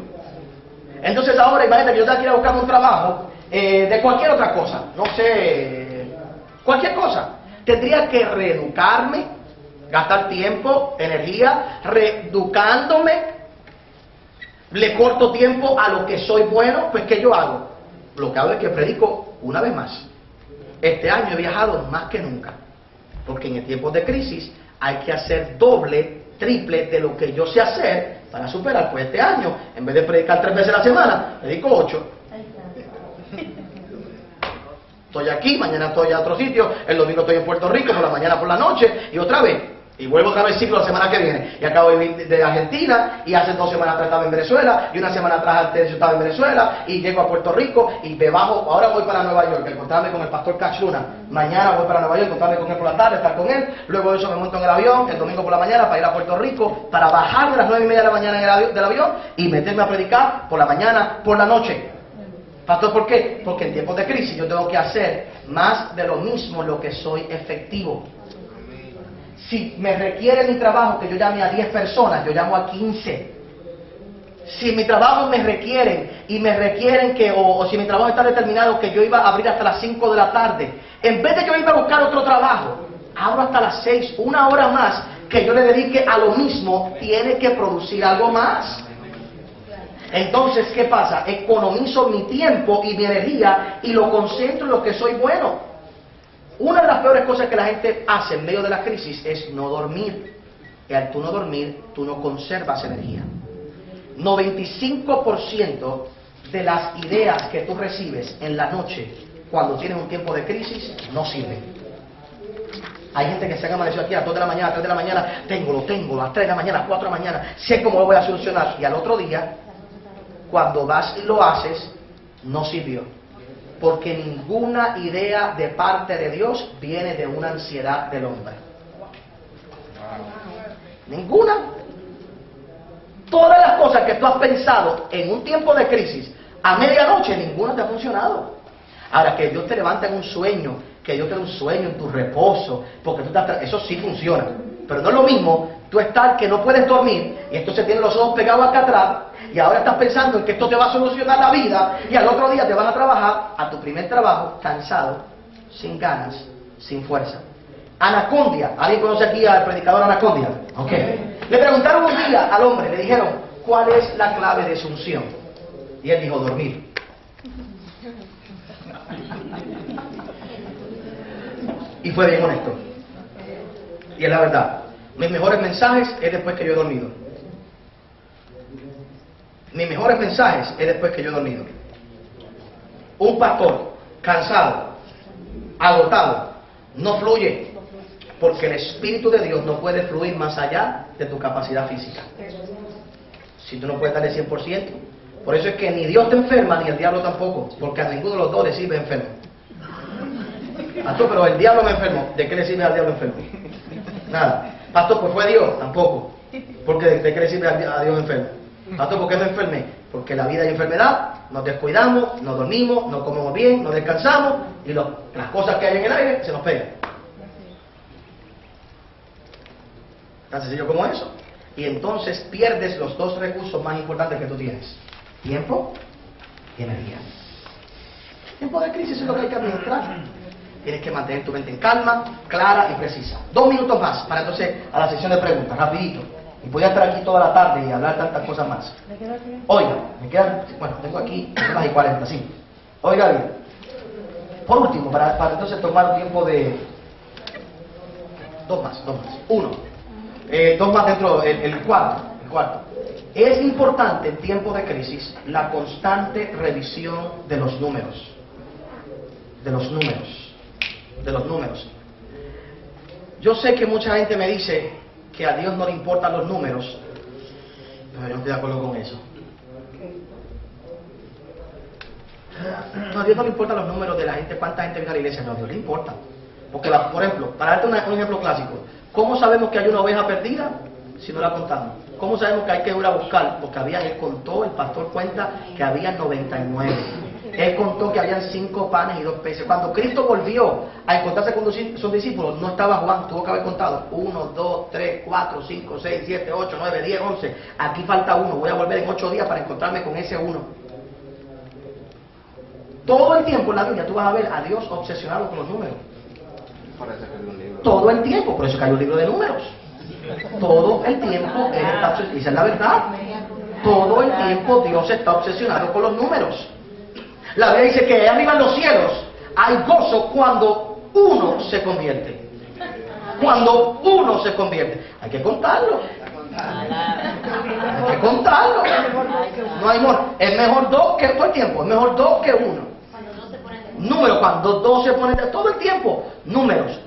Entonces ahora imagínate que yo tenga que ir a buscar un trabajo de cualquier otra cosa, no sé, cualquier cosa. Tendría que reeducarme, gastar tiempo, energía, reeducándome. Le corto tiempo a lo que soy bueno, pues ¿qué yo hago? Lo que hago es que predico una vez más. Este año he viajado más que nunca, porque en el tiempo de crisis hay que hacer doble, triple de lo que yo sé hacer para superar. Pues este año, en vez de predicar 3 veces a la semana, predico 8. Estoy aquí, mañana estoy a otro sitio, el domingo estoy en Puerto Rico, por la mañana, por la noche, y otra vez. Y vuelvo otra vez ciclo la semana que viene. Y acabo de venir de Argentina, y hace 2 semanas atrás estaba en Venezuela, y una semana atrás antes yo estaba en Venezuela, y llego a Puerto Rico, y me bajo, ahora voy para Nueva York, a encontrarme con el pastor Cash Luna. Mañana voy para Nueva York, a encontrarme con él por la tarde, estar con él. Luego de eso me monto en el avión, el domingo por la mañana, para ir a Puerto Rico, para bajar de las 9:30 de la mañana del avión, y meterme a predicar por la mañana, por la noche. Pastor, ¿por qué? Porque en tiempos de crisis yo tengo que hacer más de lo mismo en lo que soy efectivo. Si me requiere mi trabajo que yo llame a 10 personas, yo llamo a 15. Si mi trabajo me requieren y me requieren que, o si mi trabajo está determinado que yo iba a abrir hasta las 5 de la tarde, en vez de yo ir a buscar otro trabajo, abro hasta las 6, 1 hora más que yo le dedique a lo mismo, tiene que producir algo más. Entonces, ¿qué pasa? Economizo mi tiempo y mi energía y lo concentro en lo que soy bueno. Una de las peores cosas que la gente hace en medio de la crisis es no dormir. Y al tú no dormir, tú no conservas energía. 95% de las ideas que tú recibes en la noche cuando tienes un tiempo de crisis no sirven. Hay gente que se ha amanecido aquí a las 2 de la mañana, a 3 de la mañana, lo tengo, a las 3 de la mañana, a las 4 de la mañana, sé cómo lo voy a solucionar. Y al otro día, cuando vas y lo haces, no sirvió. Porque ninguna idea de parte de Dios viene de una ansiedad del hombre. Ninguna. Todas las cosas que tú has pensado en un tiempo de crisis, a medianoche, ninguna te ha funcionado. Ahora, que Dios te levanta en un sueño, que Dios te da un sueño en tu reposo, porque tú estás, eso sí funciona. Pero no es lo mismo tú estar que no puedes dormir, y entonces tienes los ojos pegados acá atrás, y ahora estás pensando en que esto te va a solucionar la vida, y al otro día te vas a trabajar, a tu primer trabajo, cansado, sin ganas, sin fuerza. Anacondia, ¿alguien conoce aquí al predicador Anacondia? Ok. Le preguntaron un día al hombre, le dijeron, ¿cuál es la clave de su unción? Y él dijo, dormir. Y fue bien honesto. Y es la verdad. Mis mejores mensajes es después que yo he dormido. Mis mejores mensajes es después que yo he dormido. Un pastor cansado, agotado, no fluye. Porque el Espíritu de Dios no puede fluir más allá de tu capacidad física. Si tú no puedes darle 100%. Por eso es que ni Dios te enferma, ni el diablo tampoco. Porque a ninguno de los dos le sirve enfermo. Pastor, pero el diablo me enfermó. ¿De qué le sirve al diablo enfermo? Nada. Pastor, pues fue Dios. Tampoco. Porque ¿de qué le sirve a Dios enfermo? Pastor, ¿por qué me enfermé? Porque la vida hay enfermedad, nos descuidamos, no dormimos, no comemos bien, no descansamos y las cosas que hay en el aire se nos pegan. Tan sencillo como eso. Y entonces pierdes los dos recursos más importantes que tú tienes: tiempo y energía. Tiempo de crisis es lo que hay que administrar. Tienes que mantener tu mente en calma, clara y precisa. 2 minutos más para entonces a la sección de preguntas, rapidito. Y voy a estar aquí toda la tarde y hablar tantas cosas más. Oiga, me quedan, bueno, tengo aquí 1:40, sí. Oiga bien. Por último, para entonces tomar un tiempo de... Dos más. 1. 2 más dentro, el cuarto. Es importante en tiempos de crisis la constante revisión de los números. De los números. Yo sé que mucha gente me dice que a Dios no le importan los números, pero yo no estoy de acuerdo con eso. No, a Dios no le importan los números de la gente, cuánta gente viene a la iglesia. No, a Dios le importa. Porque, por ejemplo, para darte un ejemplo clásico, ¿cómo sabemos que hay una oveja perdida si no la contamos? ¿Cómo sabemos que hay que ir a buscar? Porque él contó, el pastor cuenta que había 99. Él contó que habían 5 panes y 2 peces. Cuando Cristo volvió a encontrarse con sus discípulos, no estaba Juan, tuvo que haber contado 1, 2, 3, 4, 5, 6, 7, 8, 9, 10, 11. Aquí falta 1, voy a volver en 8 días para encontrarme con ese 1. Todo el tiempo en la Biblia tú vas a ver a Dios obsesionado con los números. Todo el tiempo, por eso que hay un libro de números. Todo el tiempo Él está obsesionado, esa es la verdad. Todo el tiempo Dios está obsesionado con los números. La Biblia dice que arriba en los cielos hay gozo cuando uno se convierte. Cuando uno se convierte. Hay que contarlo. Hay que contarlo. No hay amor. Es mejor 2 que todo el tiempo. Es mejor 2 que 1. Números, cuando 2 se ponen de todo el tiempo. Números.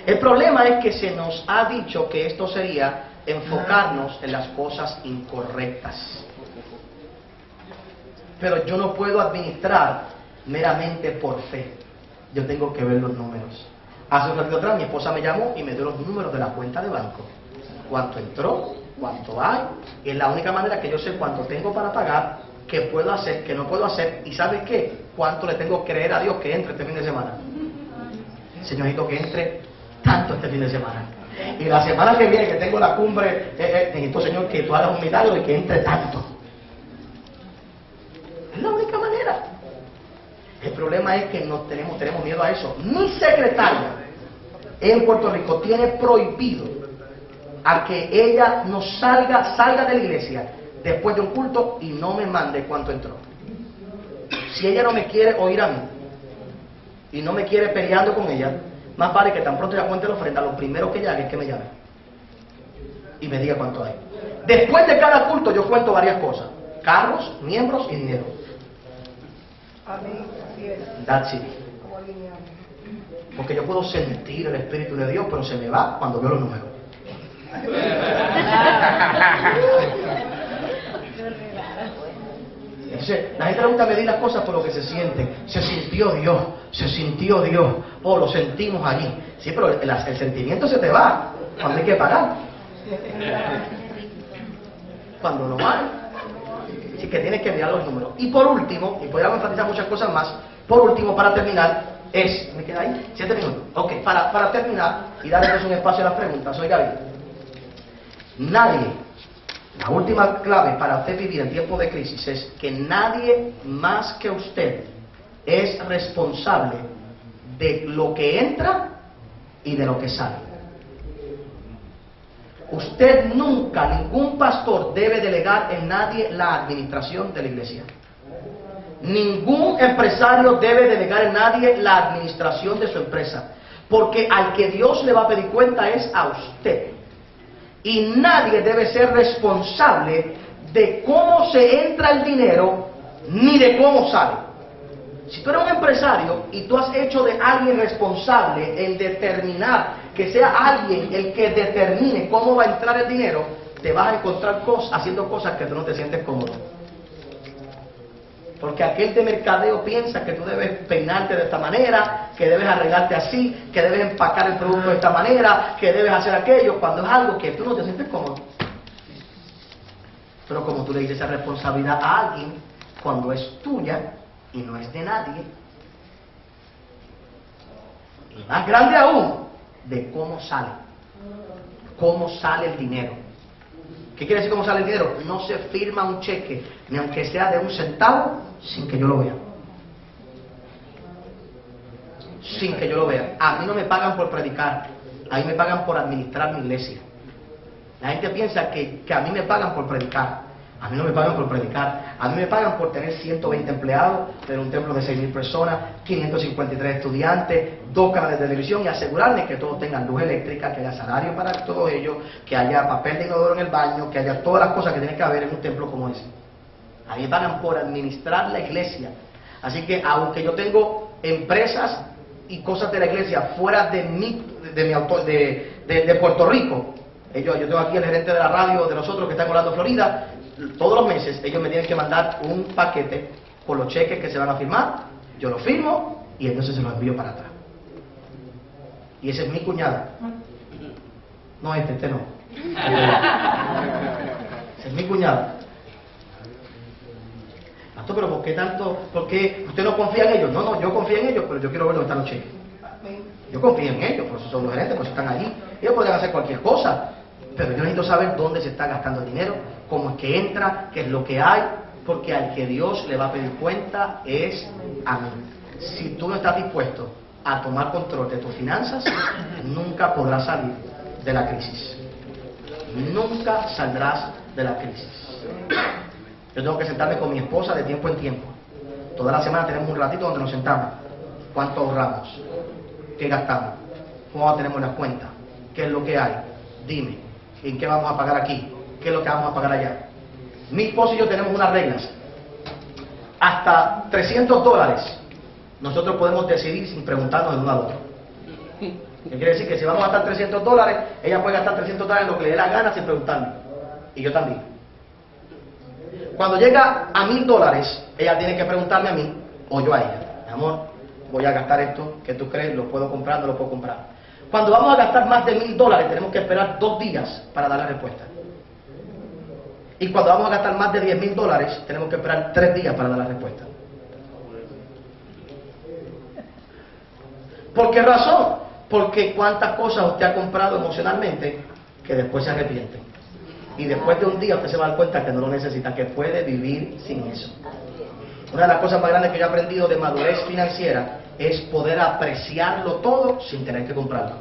El problema es que se nos ha dicho que esto sería enfocarnos en las cosas incorrectas. Pero yo no puedo administrar meramente por fe. Yo tengo que ver los números. Hace un ratito atrás mi esposa me llamó y me dio los números de la cuenta de banco. Cuánto entró, cuánto hay. Y es la única manera que yo sé cuánto tengo para pagar, qué puedo hacer, qué no puedo hacer. ¿Y sabes qué? Cuánto le tengo que creer a Dios que entre este fin de semana. Señorito, que entre tanto este fin de semana. Y la semana que viene, que tengo la cumbre, necesito, Señor, que tú hagas un milagro y que entre tanto. Es la única manera. El problema es que tenemos miedo a eso. Mi secretaria en Puerto Rico tiene prohibido a que ella no salga de la iglesia después de un culto y no me mande cuánto entró. Si ella no me quiere oír a mí y no me quiere peleando con ella, más vale que tan pronto ella cuente la ofrenda, lo primero que ella haga es que me llame y me diga cuánto hay. Después de cada culto yo cuento varias cosas: carros, miembros y dinero. Amén. That's it. Porque yo puedo sentir el Espíritu de Dios, pero se me va cuando veo los números. Entonces, la gente le gusta medir las cosas por lo que se sienten. Se sintió Dios, se sintió Dios. Oh, lo sentimos allí. Sí, pero el sentimiento se te va cuando hay que pagar. Cuando no hay. Así que tienes que mirar los números. Y por último, y podríamos enfatizar muchas cosas más, por último, para terminar, ¿me queda ahí? 7 minutos. Ok, para terminar y dar entonces un espacio a las preguntas, oiga bien. Nadie, la última clave para usted vivir en tiempos de crisis es que nadie más que usted es responsable de lo que entra y de lo que sale. Usted nunca, ningún pastor debe delegar en nadie la administración de la iglesia. Ningún empresario debe delegar en nadie la administración de su empresa, porque al que Dios le va a pedir cuenta es a usted. Y nadie debe ser responsable de cómo se entra el dinero, ni de cómo sale. Si tú eres un empresario y tú has hecho de alguien responsable en determinar, que sea alguien el que determine cómo va a entrar el dinero, te vas a encontrar haciendo cosas que tú no te sientes cómodo. Porque aquel de mercadeo piensa que tú debes peinarte de esta manera, que debes arreglarte así, que debes empacar el producto de esta manera, que debes hacer aquello, cuando es algo que tú no te sientes cómodo. Pero como tú le dices esa responsabilidad a alguien, cuando es tuya y no es de nadie, y más grande aún, de cómo sale el dinero. ¿Qué quiere decir cómo sale el dinero? No se firma un cheque, ni aunque sea de 1 centavo, sin que yo lo vea. Sin que yo lo vea. A mí no me pagan por predicar, a mí me pagan por administrar mi iglesia. La gente piensa que a mí me pagan por predicar. A mí no me pagan por predicar. A mí me pagan por tener 120 empleados, tener un templo de 6.000 personas, 553 estudiantes, 2 canales de televisión y asegurarme que todos tengan luz eléctrica, que haya salario para todos ellos, que haya papel de inodoro en el baño, que haya todas las cosas que tiene que haber en un templo como ese. A mí me pagan por administrar la iglesia. Así que aunque yo tengo empresas y cosas de la iglesia fuera de Puerto Rico, yo tengo aquí el gerente de la radio de nosotros que está en Orlando, Florida. Todos los meses ellos me tienen que mandar un paquete con los cheques que se van a firmar, yo lo firmo y entonces se los envío para atrás. Y esa es mi cuñada. No, este no. Esa es mi cuñada. Pastor, pero ¿por qué tanto? ¿Por qué usted no confía en ellos? No, yo confío en ellos, pero yo quiero ver dónde están los cheques. Yo confío en ellos, por eso son los gerentes, por eso están allí. Ellos pueden hacer cualquier cosa, pero yo necesito saber dónde se está gastando el dinero, cómo es que entra, qué es lo que hay, porque al que Dios le va a pedir cuenta es a mí. Si tú no estás dispuesto a tomar control de tus finanzas, nunca podrás salir de la crisis. Nunca saldrás de la crisis. Yo tengo que sentarme con mi esposa de tiempo en tiempo. Toda la semana tenemos un ratito donde nos sentamos. ¿Cuánto ahorramos? ¿Qué gastamos? ¿Cómo tenemos las cuentas? ¿Qué es lo que hay? Dime, ¿en qué vamos a pagar aquí? ¿Qué es lo que vamos a pagar allá? Mi esposo y yo tenemos unas reglas. Hasta $300 nosotros podemos decidir sin preguntarnos de uno al otro. ¿Qué quiere decir? Que si vamos a gastar $300, ella puede gastar $300 en lo que le dé la gana sin preguntarme. Y yo también. Cuando llega a $1,000, ella tiene que preguntarme a mí o yo a ella. Mi amor, voy a gastar esto, ¿qué tú crees? ¿Lo puedo comprar? ¿No lo puedo comprar? Cuando vamos a gastar más de $1,000, tenemos que esperar 2 días para dar la respuesta. Y cuando vamos a gastar más de $10,000, tenemos que esperar 3 días para dar la respuesta. ¿Por qué razón? Porque cuántas cosas usted ha comprado emocionalmente que después se arrepiente. Y después de un día usted se va a dar cuenta que no lo necesita, que puede vivir sin eso. Una de las cosas más grandes que yo he aprendido de madurez financiera es poder apreciarlo todo sin tener que comprarlo.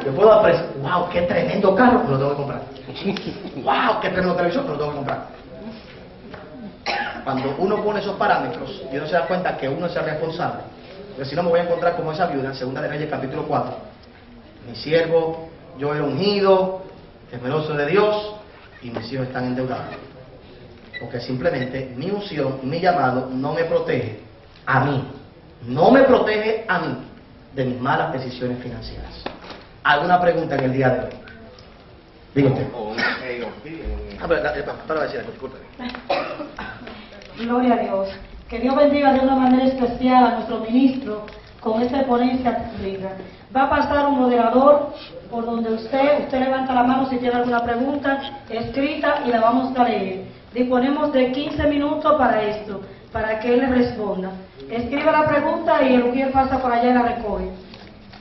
Yo puedo apreciar, wow, qué tremendo carro, pero lo tengo que comprar. Wow, qué tremendo televisor, pero lo tengo que comprar. Cuando uno pone esos parámetros y uno se da cuenta que uno es el responsable, porque si no me voy a encontrar como esa viuda en Segunda de Reyes capítulo 4. Mi siervo, yo he ungido, temeroso de Dios, y mis hijos están endeudados. Porque simplemente mi unción, mi llamado, no me protege a mí. No me protege a mí de mis malas decisiones financieras. ¿Alguna pregunta en el día de hoy? Dígame. Para decir algo, disculpe. Gloria a Dios. Que Dios bendiga de una manera especial a nuestro ministro con esta ponencia bíblica. Va a pasar un moderador por donde usted levanta la mano si tiene alguna pregunta escrita y la vamos a leer. Disponemos de 15 minutos para esto, para que él le responda. Escriba la pregunta y el Ujier pasa por allá y la recoge.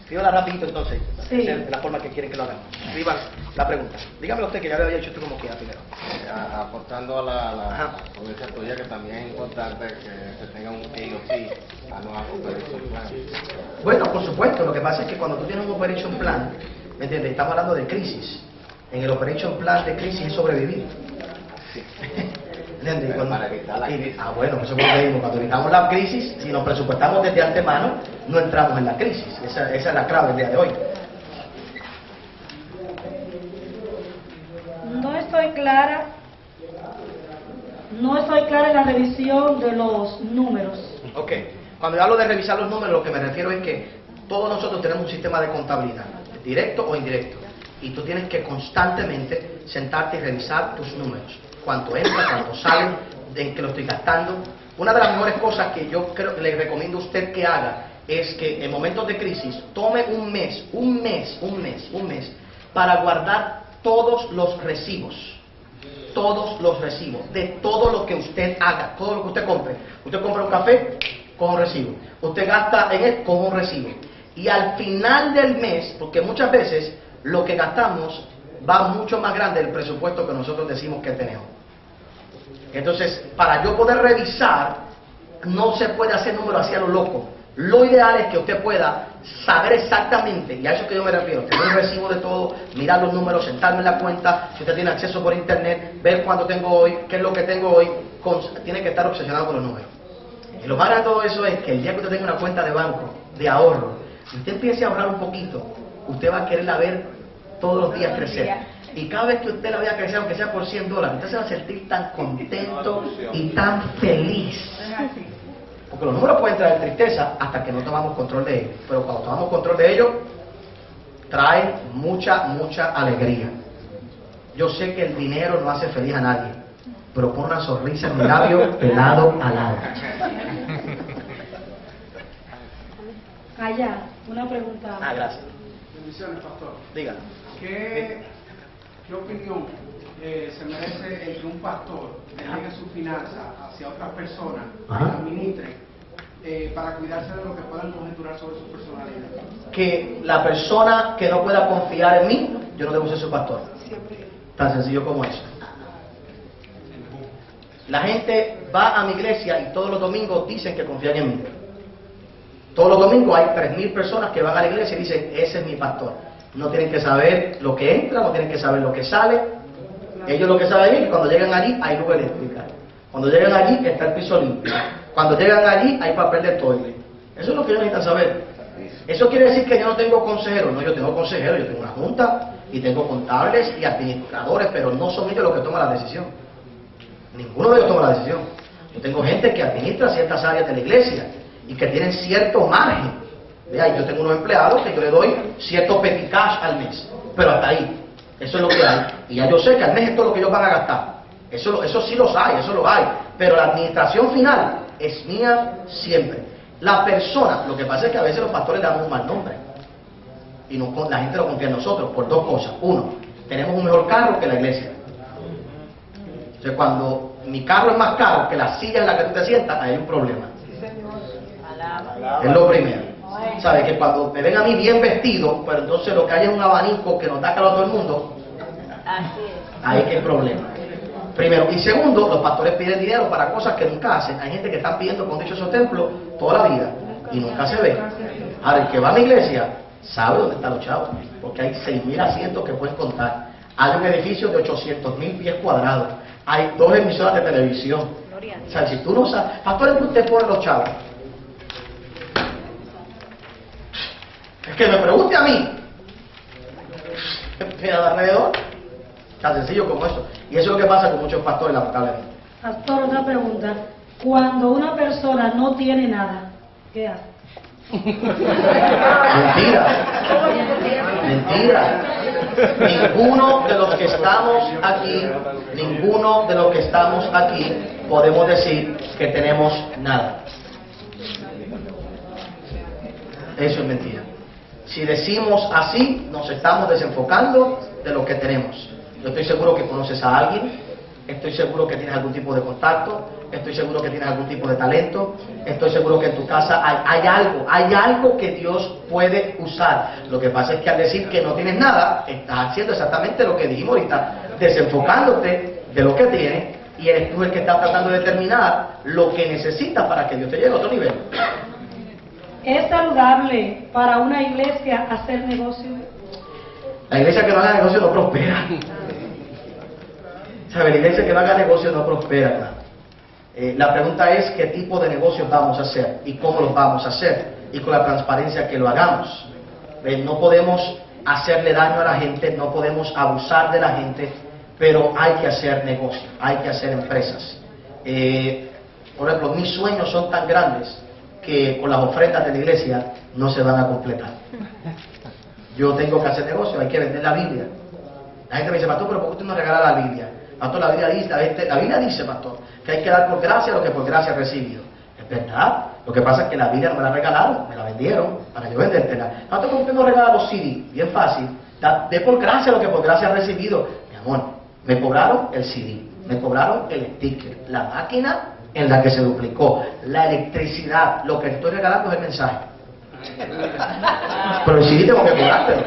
Escríbala rapidito entonces, sí. Esa es la forma que quieren que lo hagamos. Escriban la pregunta. Dígame usted, que ya le había dicho tú como quiera primero. Aportando a la ponencia tuya, que también es importante que se tenga un EOC, a no operation plan. Bueno, por supuesto, lo que pasa es que cuando tú tienes un operation plan, ¿me entiendes? Estamos hablando de crisis. En el operation plan de crisis es sobrevivir. Sí. ¿Entiendes? Para evitar la crisis. Bueno, eso es lo que digo. Cuando evitamos la crisis, si nos presupuestamos desde antemano, no entramos en la crisis. Esa es la clave del día de hoy. No estoy clara en la revisión de los números. Ok. Cuando yo hablo de revisar los números, lo que me refiero es que todos nosotros tenemos un sistema de contabilidad, directo o indirecto. Y tú tienes que constantemente sentarte y revisar tus números. Cuánto entra, cuánto sale, en qué lo estoy gastando. Una de las mejores cosas que yo creo que le recomiendo a usted que haga es que en momentos de crisis tome un mes para guardar todos los recibos de todo lo que usted haga, todo lo que usted compre. Usted compra un café con un recibo, usted gasta en él con un recibo, y al final del mes, porque muchas veces lo que gastamos va mucho más grande del presupuesto que nosotros decimos que tenemos. Entonces, para yo poder revisar, no se puede hacer números así a lo loco. Lo ideal es que usted pueda saber exactamente, y a eso que yo me refiero, tener un recibo de todo, mirar los números, sentarme en la cuenta, si usted tiene acceso por internet, ver cuánto tengo hoy, qué es lo que tengo hoy, tiene que estar obsesionado con los números. Y lo más grande de todo eso es que el día que usted tenga una cuenta de banco, de ahorro, y usted empiece a ahorrar un poquito, usted va a quererla ver todos los días crecer. Y cada vez que usted la vea crecer, aunque sea por $100, usted se va a sentir tan contento y tan feliz. Porque los números pueden traer tristeza hasta que no tomamos control de ellos. Pero cuando tomamos control de ellos, traen mucha alegría. Yo sé que el dinero no hace feliz a nadie, pero pone una sonrisa en mi labio de lado a lado. Allá, una pregunta. Gracias. Bendiciones, pastor. Diga. ¿Qué opinión se merece el que un pastor delegue su finanza hacia otras personas, que la administre, para cuidarse de lo que puedan conjeturar sobre su personalidad? Que la persona que no pueda confiar en mí, yo no debo ser su pastor. Tan sencillo como eso. La gente va a mi iglesia y todos los domingos dicen que confían en mí. Todos los domingos hay 3,000 personas que van a la iglesia y dicen, ese es mi pastor. No tienen que saber lo que entra, no tienen que saber lo que sale. Ellos lo que saben es que cuando llegan allí hay luz eléctrica. Cuando llegan allí está el piso limpio. Cuando llegan allí hay papel de toile. Eso es lo que ellos necesitan saber. Eso quiere decir que yo no tengo consejeros. No, yo tengo consejeros, yo tengo una junta y tengo contables y administradores, pero no son ellos los que toman la decisión. Ninguno de ellos toma la decisión. Yo tengo gente que administra ciertas áreas de la iglesia y que tienen cierto margen. Vea, yo tengo unos empleados que yo le doy cierto petit cash al mes, pero hasta ahí. Eso es lo que hay. Y ya yo sé que al mes esto es lo que ellos van a gastar. Eso sí los hay, eso lo hay. Pero la administración final es mía siempre. La persona, lo que pasa es que a veces los pastores damos un mal nombre. Y la gente lo confía en nosotros por dos cosas. Uno, tenemos un mejor carro que la iglesia. O sea, cuando mi carro es más caro que la silla en la que tú te sientas, hay un problema. Es lo primero. ¿Sabes? Que cuando me ven a mí bien vestido, pero entonces lo que hay es un abanico que nos da calor a todo el mundo, ahí que hay problema. Primero. Y segundo, los pastores piden dinero para cosas que nunca hacen. Hay gente que está pidiendo con dicho esos templos toda la vida y nunca se ve. Ahora, el que va a mi iglesia sabe dónde están los chavos, porque hay 6.000 asientos que pueden contar. Hay un edificio de 800.000 pies cuadrados. Hay 2 emisoras de televisión. O sea, si tú no sabes, ¿para qué usted pone los chavos? Es que me pregunte a mí. Mira de alrededor. Tan sencillo como eso. Y eso es lo que pasa con muchos pastores, lamentablemente. Pastor, otra pregunta. Cuando una persona no tiene nada, ¿qué hace? Mentira. Mentira. Ninguno de los que estamos aquí, podemos decir que tenemos nada. Eso es mentira. Si decimos así, nos estamos desenfocando de lo que tenemos. Yo estoy seguro que conoces a alguien, estoy seguro que tienes algún tipo de contacto, estoy seguro que tienes algún tipo de talento, estoy seguro que en tu casa hay algo que Dios puede usar. Lo que pasa es que al decir que no tienes nada, estás haciendo exactamente lo que dijimos ahorita, desenfocándote de lo que tienes, y eres tú el que está tratando de determinar lo que necesitas para que Dios te lleve a otro nivel. ¿Es saludable para una iglesia hacer negocio? La iglesia que no haga negocio no prospera. ¿Sabe? La iglesia que no haga negocio no prospera. La pregunta es qué tipo de negocios vamos a hacer y cómo los vamos a hacer y con la transparencia que lo hagamos. No podemos hacerle daño a la gente, no podemos abusar de la gente, pero hay que hacer negocio, hay que hacer empresas. Por ejemplo, mis sueños son tan grandes que con las ofrendas de la iglesia no se van a completar. Yo tengo que hacer negocio, hay que vender la Biblia. La gente me dice, pastor, pero ¿por qué usted no regala la Biblia? Pastor, la Biblia dice, pastor, que hay que dar por gracia lo que por gracia he recibido. Es verdad. Lo que pasa es que la Biblia no me la regalaron, me la vendieron para yo vendértela. Pastor, ¿por qué usted no regala los CD? Bien fácil. De por gracia lo que por gracia he recibido. Mi amor, me cobraron el CD, me cobraron el sticker, la máquina en la que se duplicó, la electricidad. Lo que estoy regalando es el mensaje. Pero el CD tengo que cobrártelo.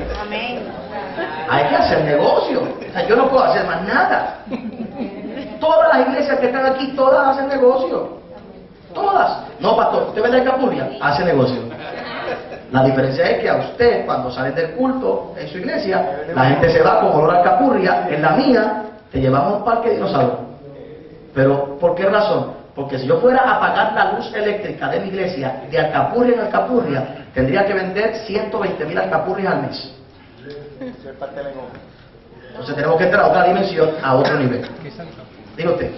Hay que hacer negocio. O sea, yo no puedo hacer más nada. Todas las iglesias que están aquí, todas hacen negocio. Todas. No, pastor, ¿usted vende alcapurria? Hace negocio. La diferencia es que a usted, cuando salen del culto en su iglesia, la gente se va con olor a alcapurria. En la mía, te llevamos a un parque de dinosaurios. Pero, ¿por qué razón? Porque si yo fuera a pagar la luz eléctrica de mi iglesia de alcapurria en alcapurria, tendría que vender 120.000 alcapurrias al mes. Entonces tenemos que entrar a otra dimensión, a otro nivel. Diga usted.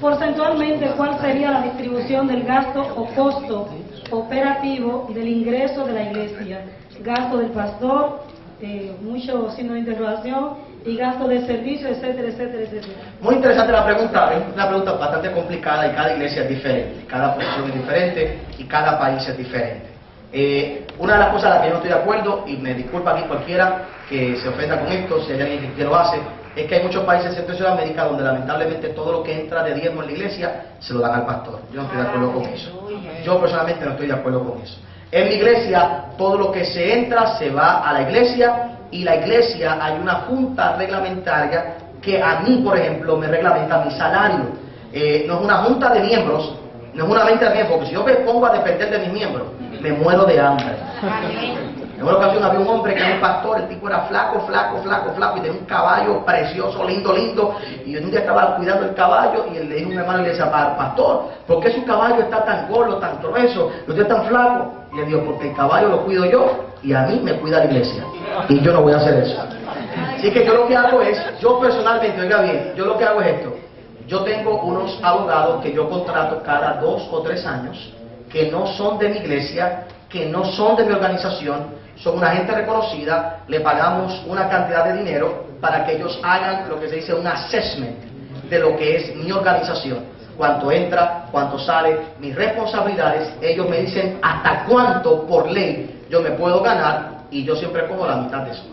Porcentualmente, ¿cuál sería la distribución del gasto o costo operativo del ingreso de la iglesia? Gasto del pastor, mucho signo de interrogación, y gasto de servicio, etcétera, etcétera, etcétera. Muy interesante la pregunta. Es una pregunta bastante complicada y cada iglesia es diferente, cada posición es diferente y cada país es diferente. Una de las cosas a las que yo no estoy de acuerdo, y me disculpa aquí cualquiera que se ofenda con esto, si hay alguien que lo hace, es que hay muchos países en Sudamérica donde lamentablemente todo lo que entra de diezmo en la iglesia se lo dan al pastor. Yo no estoy de acuerdo con eso. Yo personalmente no estoy de acuerdo con eso. En mi iglesia, todo lo que se entra se va a la iglesia, y la iglesia hay una junta reglamentaria que a mí, por ejemplo, me reglamenta mi salario. No es una junta de miembros, no es una mente de miembros, porque si yo me pongo a depender de mis miembros, me muero de hambre. En una ocasión había un hombre que era un pastor, el tipo era flaco, y tenía un caballo precioso, lindo, y un día estaba cuidando el caballo, y le dijo a un hermano y le decía, pastor, ¿por qué su caballo está tan gordo, tan grueso, y usted es tan flaco? Y le dijo, porque el caballo lo cuido yo, y a mí me cuida la iglesia, y yo no voy a hacer eso. Así que yo lo que hago es, yo personalmente, oiga bien, yo lo que hago es esto. Yo tengo unos abogados que yo contrato cada 2 o 3 años, que no son de mi iglesia, que no son de mi organización, son una gente reconocida, le pagamos una cantidad de dinero para que ellos hagan lo que se dice un assessment de lo que es mi organización. Cuánto entra, cuánto sale, mis responsabilidades, ellos me dicen hasta cuánto por ley yo me puedo ganar, y yo siempre pongo la mitad de eso.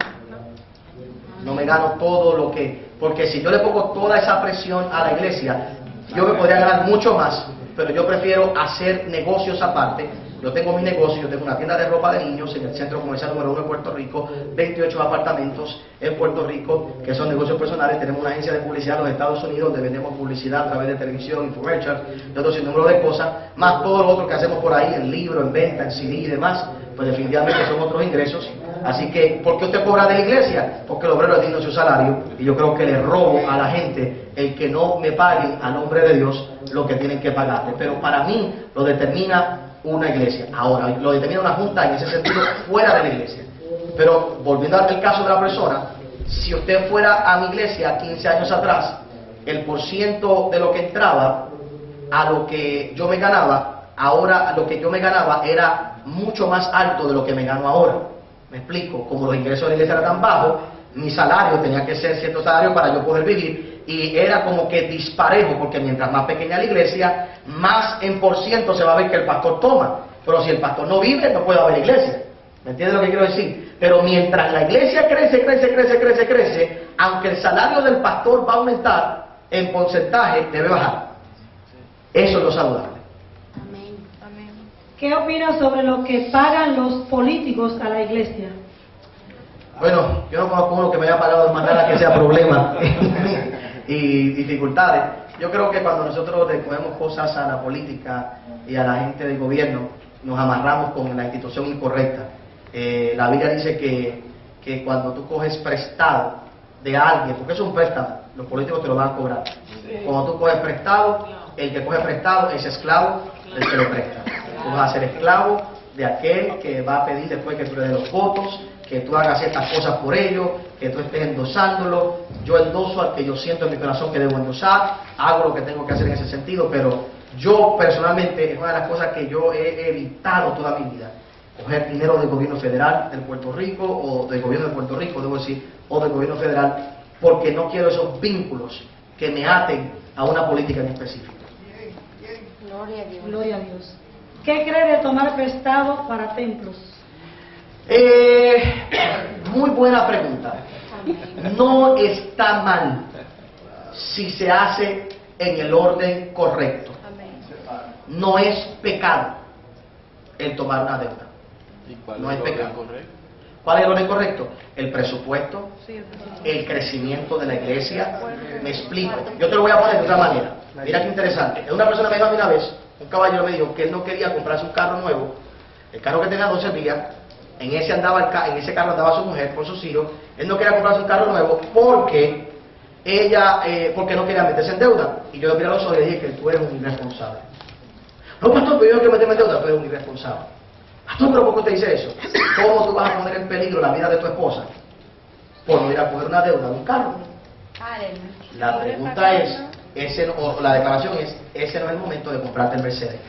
No me gano todo lo que... Porque si yo le pongo toda esa presión a la iglesia, yo me podría ganar mucho más, pero yo prefiero hacer negocios aparte Yo tengo mi negocio, yo tengo una tienda de ropa de niños en el centro comercial número 1 de Puerto Rico, 28 apartamentos en Puerto Rico, que son negocios personales. Tenemos una agencia de publicidad en los Estados Unidos, donde vendemos publicidad a través de televisión, infomercial, de otro sinnúmero de cosas, más todo lo otro que hacemos por ahí, en libro, en venta, en CD y demás, pues definitivamente son otros ingresos. Así que, ¿por qué usted cobra de la iglesia? Porque el obrero es digno de su salario, y yo creo que le robo a la gente el que no me paguen a nombre de Dios lo que tienen que pagarle. Pero para mí lo determina una iglesia. Ahora, lo determina una junta en ese sentido fuera de la iglesia. Pero volviendo al caso de la persona, si usted fuera a mi iglesia 15 años atrás, el % de lo que entraba a lo que yo me ganaba, ahora lo que yo me ganaba era mucho más alto de lo que me gano ahora. Me explico, como los ingresos de la iglesia eran tan bajos, mi salario tenía que ser cierto salario para yo poder vivir, y era como que disparejo, porque mientras más pequeña la iglesia, más en % se va a ver que el pastor toma. Pero si el pastor no vive, no puede haber iglesia. ¿Me entiendes lo que quiero decir? Pero mientras la iglesia crece, aunque el salario del pastor va a aumentar, en porcentaje debe bajar. Eso es lo saludable. ¿Qué opinas sobre lo que pagan los políticos a la iglesia? Bueno, yo no conozco uno que me haya pagado de manera que sea problema y dificultades. Yo creo que cuando nosotros le cogemos cosas a la política y a la gente del gobierno, nos amarramos con la institución incorrecta. La Biblia dice que cuando tú coges prestado de alguien, porque eso es un préstamo, los políticos te lo van a cobrar. Cuando tú coges prestado, el que coge prestado es esclavo del que lo presta. Tú vas a ser esclavo de aquel que va a pedir después que tú le des los votos, que tú hagas ciertas cosas por ellos, que tú estés endosándolo. Yo endoso al que yo siento en mi corazón que debo endosar, hago lo que tengo que hacer en ese sentido, pero yo personalmente es una de las cosas que yo he evitado toda mi vida, coger dinero del gobierno federal de Puerto Rico, o del gobierno de Puerto Rico, debo decir, o del gobierno federal, porque no quiero esos vínculos que me aten a una política en específico. Gloria a Dios. Gloria a Dios. ¿Qué cree de tomar prestado para templos? Muy buena pregunta. No está mal si se hace en el orden correcto. No es pecado el tomar una deuda. No es pecado. ¿Cuál es el orden correcto? El presupuesto, el crecimiento de la iglesia. Me explico. Yo te lo voy a poner de otra manera. Mira qué interesante. Una persona me dijo a mí una vez, un caballero me dijo que él no quería comprarse un carro nuevo. El carro que tenía 12 días, en ese carro andaba su mujer con sus hijos. Él no quería comprarse un carro nuevo porque porque no quería meterse en deuda. Y yo le miré a los ojos y le dije que tú eres un irresponsable. No, pastor, pero yo no quiero meterme en deuda, tú eres un irresponsable. Pastor, pero ¿por qué usted dice eso? ¿Cómo tú vas a poner en peligro la vida de tu esposa por no ir a coger una deuda de un carro? La pregunta es, la declaración es, ese no es el momento de comprarte el Mercedes.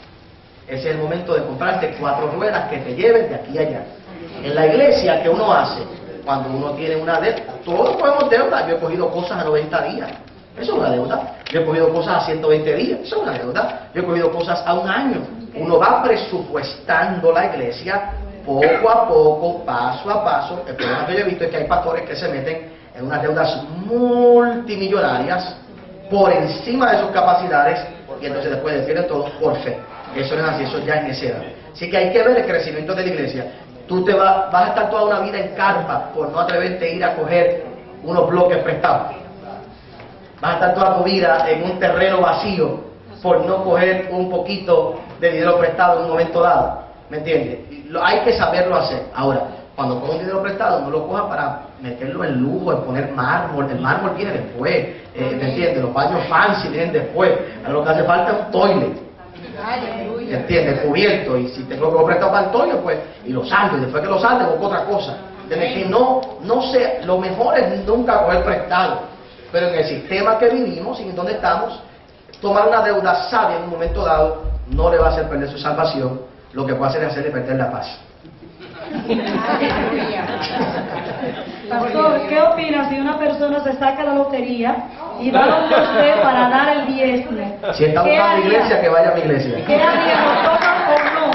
Ese es el momento de comprarte 4 ruedas que te lleven de aquí a allá. En la iglesia, ¿qué uno hace? Cuando uno tiene una deuda, todos cogemos deuda. Yo he cogido cosas a 90 días. Eso es una deuda. Yo he cogido cosas a 120 días. Eso es una deuda. Yo he cogido cosas a 1 año. Uno va presupuestando la iglesia poco a poco, paso a paso. El problema que yo he visto es que hay pastores que se meten en unas deudas multimillonarias por encima de sus capacidades, y entonces después detienen todo por fe. Eso no es así, eso ya es necedad. Así que hay que ver el crecimiento de la iglesia. Tú vas a estar toda una vida en carpa por no atreverte a ir a coger unos bloques prestados. Vas a estar toda tu vida en un terreno vacío por no coger un poquito de dinero prestado en un momento dado. ¿Me entiendes? Hay que saberlo hacer. Ahora, cuando coges un dinero prestado, no lo cojas para meterlo en lujo, en poner mármol. El mármol viene después. ¿Me entiendes? Los baños fancy vienen después. A lo que hace falta es un toilet. ¿Me entiendes? Cubierto. Y si tengo que prestar para el toilet, pues, y lo saldo. Y después que lo saldo, busco otra cosa. Desde que no sé, lo mejor es nunca coger prestado. Pero en el sistema que vivimos y en donde estamos, tomar una deuda sabia en un momento dado no le va a hacer perder su salvación. Lo que puede hacer es hacerle perder la paz. Pastor, ¿qué opina si una persona se saca la lotería y va a usted para dar el diezmo? Si está buscando iglesia, que vaya a mi iglesia. ¿Qué haría? ¿Lo toman o no?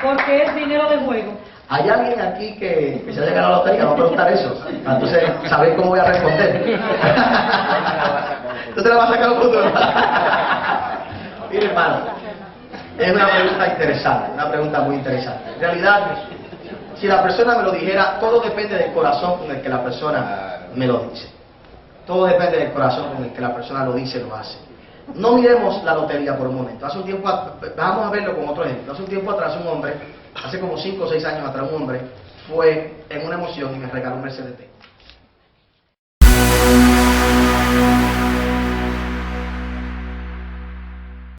Porque es dinero de juego. ¿Hay alguien aquí que se haya ganado la lotería? Vamos a preguntar eso. Entonces, saber cómo voy a responder. Entonces la va a sacar un futuro. Mire, hermano, Es una pregunta interesante, una pregunta muy interesante. En realidad, si la persona me lo dijera, todo depende del corazón con el que la persona me lo dice. Todo depende del corazón con el que la persona lo dice, lo hace. No miremos la lotería por un momento. Hace un tiempo, vamos a verlo con otro ejemplo. Hace un tiempo atrás un hombre, hace como 5 o 6 años atrás, un hombre fue en una emoción y me regaló un Mercedes.